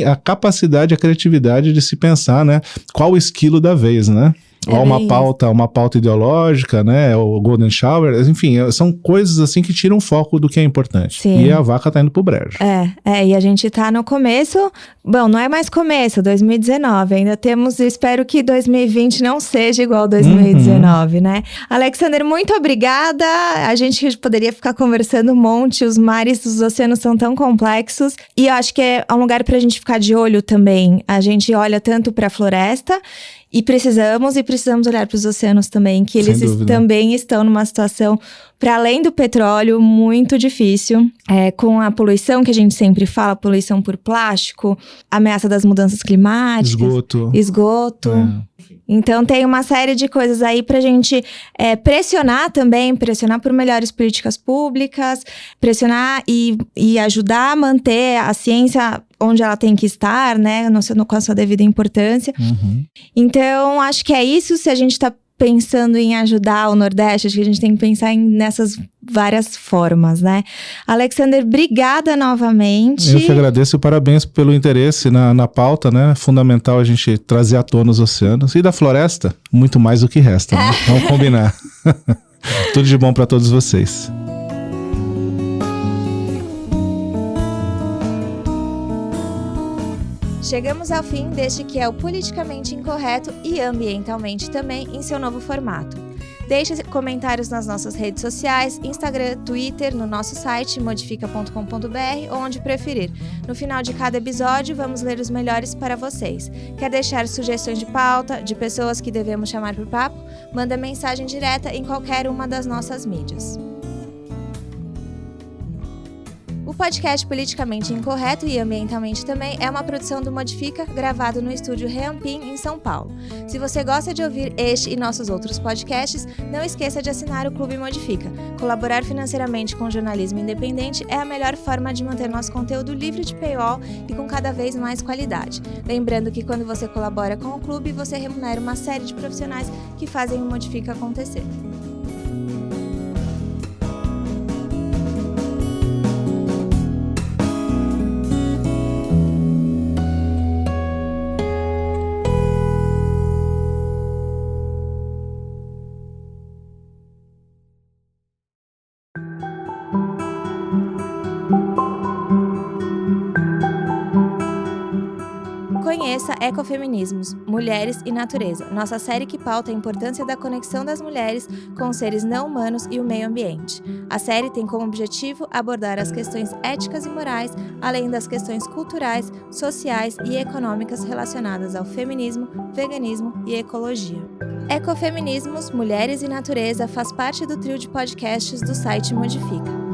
a capacidade, a criatividade de se pensar, né? Qual o esquilo da vez, né? Ou uma pauta ideológica, né? O Golden Shower, enfim, são coisas assim que tiram o foco do que é importante. Sim. E a vaca tá indo pro brejo. E a gente tá no começo, bom, não é mais começo, 2019, ainda temos, espero que 2020 não seja igual 2019, né? Alexander, muito obrigada, a gente poderia ficar conversando um monte, os mares dos oceanos são tão complexos, e eu acho que é um lugar pra gente ficar de olho também, a gente olha tanto pra floresta, e precisamos olhar para os oceanos também, que eles também estão numa situação, para além do petróleo, muito difícil. Com a poluição que a gente sempre fala, poluição por plástico, ameaça das mudanças climáticas. Esgoto. Então tem uma série de coisas aí pra gente pressionar por melhores políticas públicas, pressionar e ajudar a manter a ciência onde ela tem que estar, né, com a sua devida importância. Então, acho que é isso. Se a gente tá pensando em ajudar o Nordeste, acho que a gente tem que pensar nessas várias formas, né? Alexander, obrigada novamente. Eu que agradeço e parabéns pelo interesse na pauta, né? É fundamental a gente trazer à tona os oceanos e da floresta, muito mais do que resta, né? Vamos combinar. Tudo de bom para todos vocês. Chegamos ao fim deste que é o Politicamente Incorreto e ambientalmente também em seu novo formato. Deixe comentários nas nossas redes sociais, Instagram, Twitter, no nosso site modifica.com.br ou onde preferir. No final de cada episódio, vamos ler os melhores para vocês. Quer deixar sugestões de pauta, de pessoas que devemos chamar para o papo? Manda mensagem direta em qualquer uma das nossas mídias. O podcast Politicamente Incorreto e Ambientalmente também é uma produção do Modifica, gravado no estúdio Reampim, em São Paulo. Se você gosta de ouvir este e nossos outros podcasts, não esqueça de assinar o Clube Modifica. Colaborar financeiramente com o jornalismo independente é a melhor forma de manter nosso conteúdo livre de paywall e com cada vez mais qualidade. Lembrando que quando você colabora com o clube, você remunera uma série de profissionais que fazem o Modifica acontecer. Conheça Ecofeminismos, Mulheres e Natureza, nossa série que pauta a importância da conexão das mulheres com os seres não humanos e o meio ambiente. A série tem como objetivo abordar as questões éticas e morais, além das questões culturais, sociais e econômicas relacionadas ao feminismo, veganismo e ecologia. Ecofeminismos, Mulheres e Natureza faz parte do trio de podcasts do site Modifica.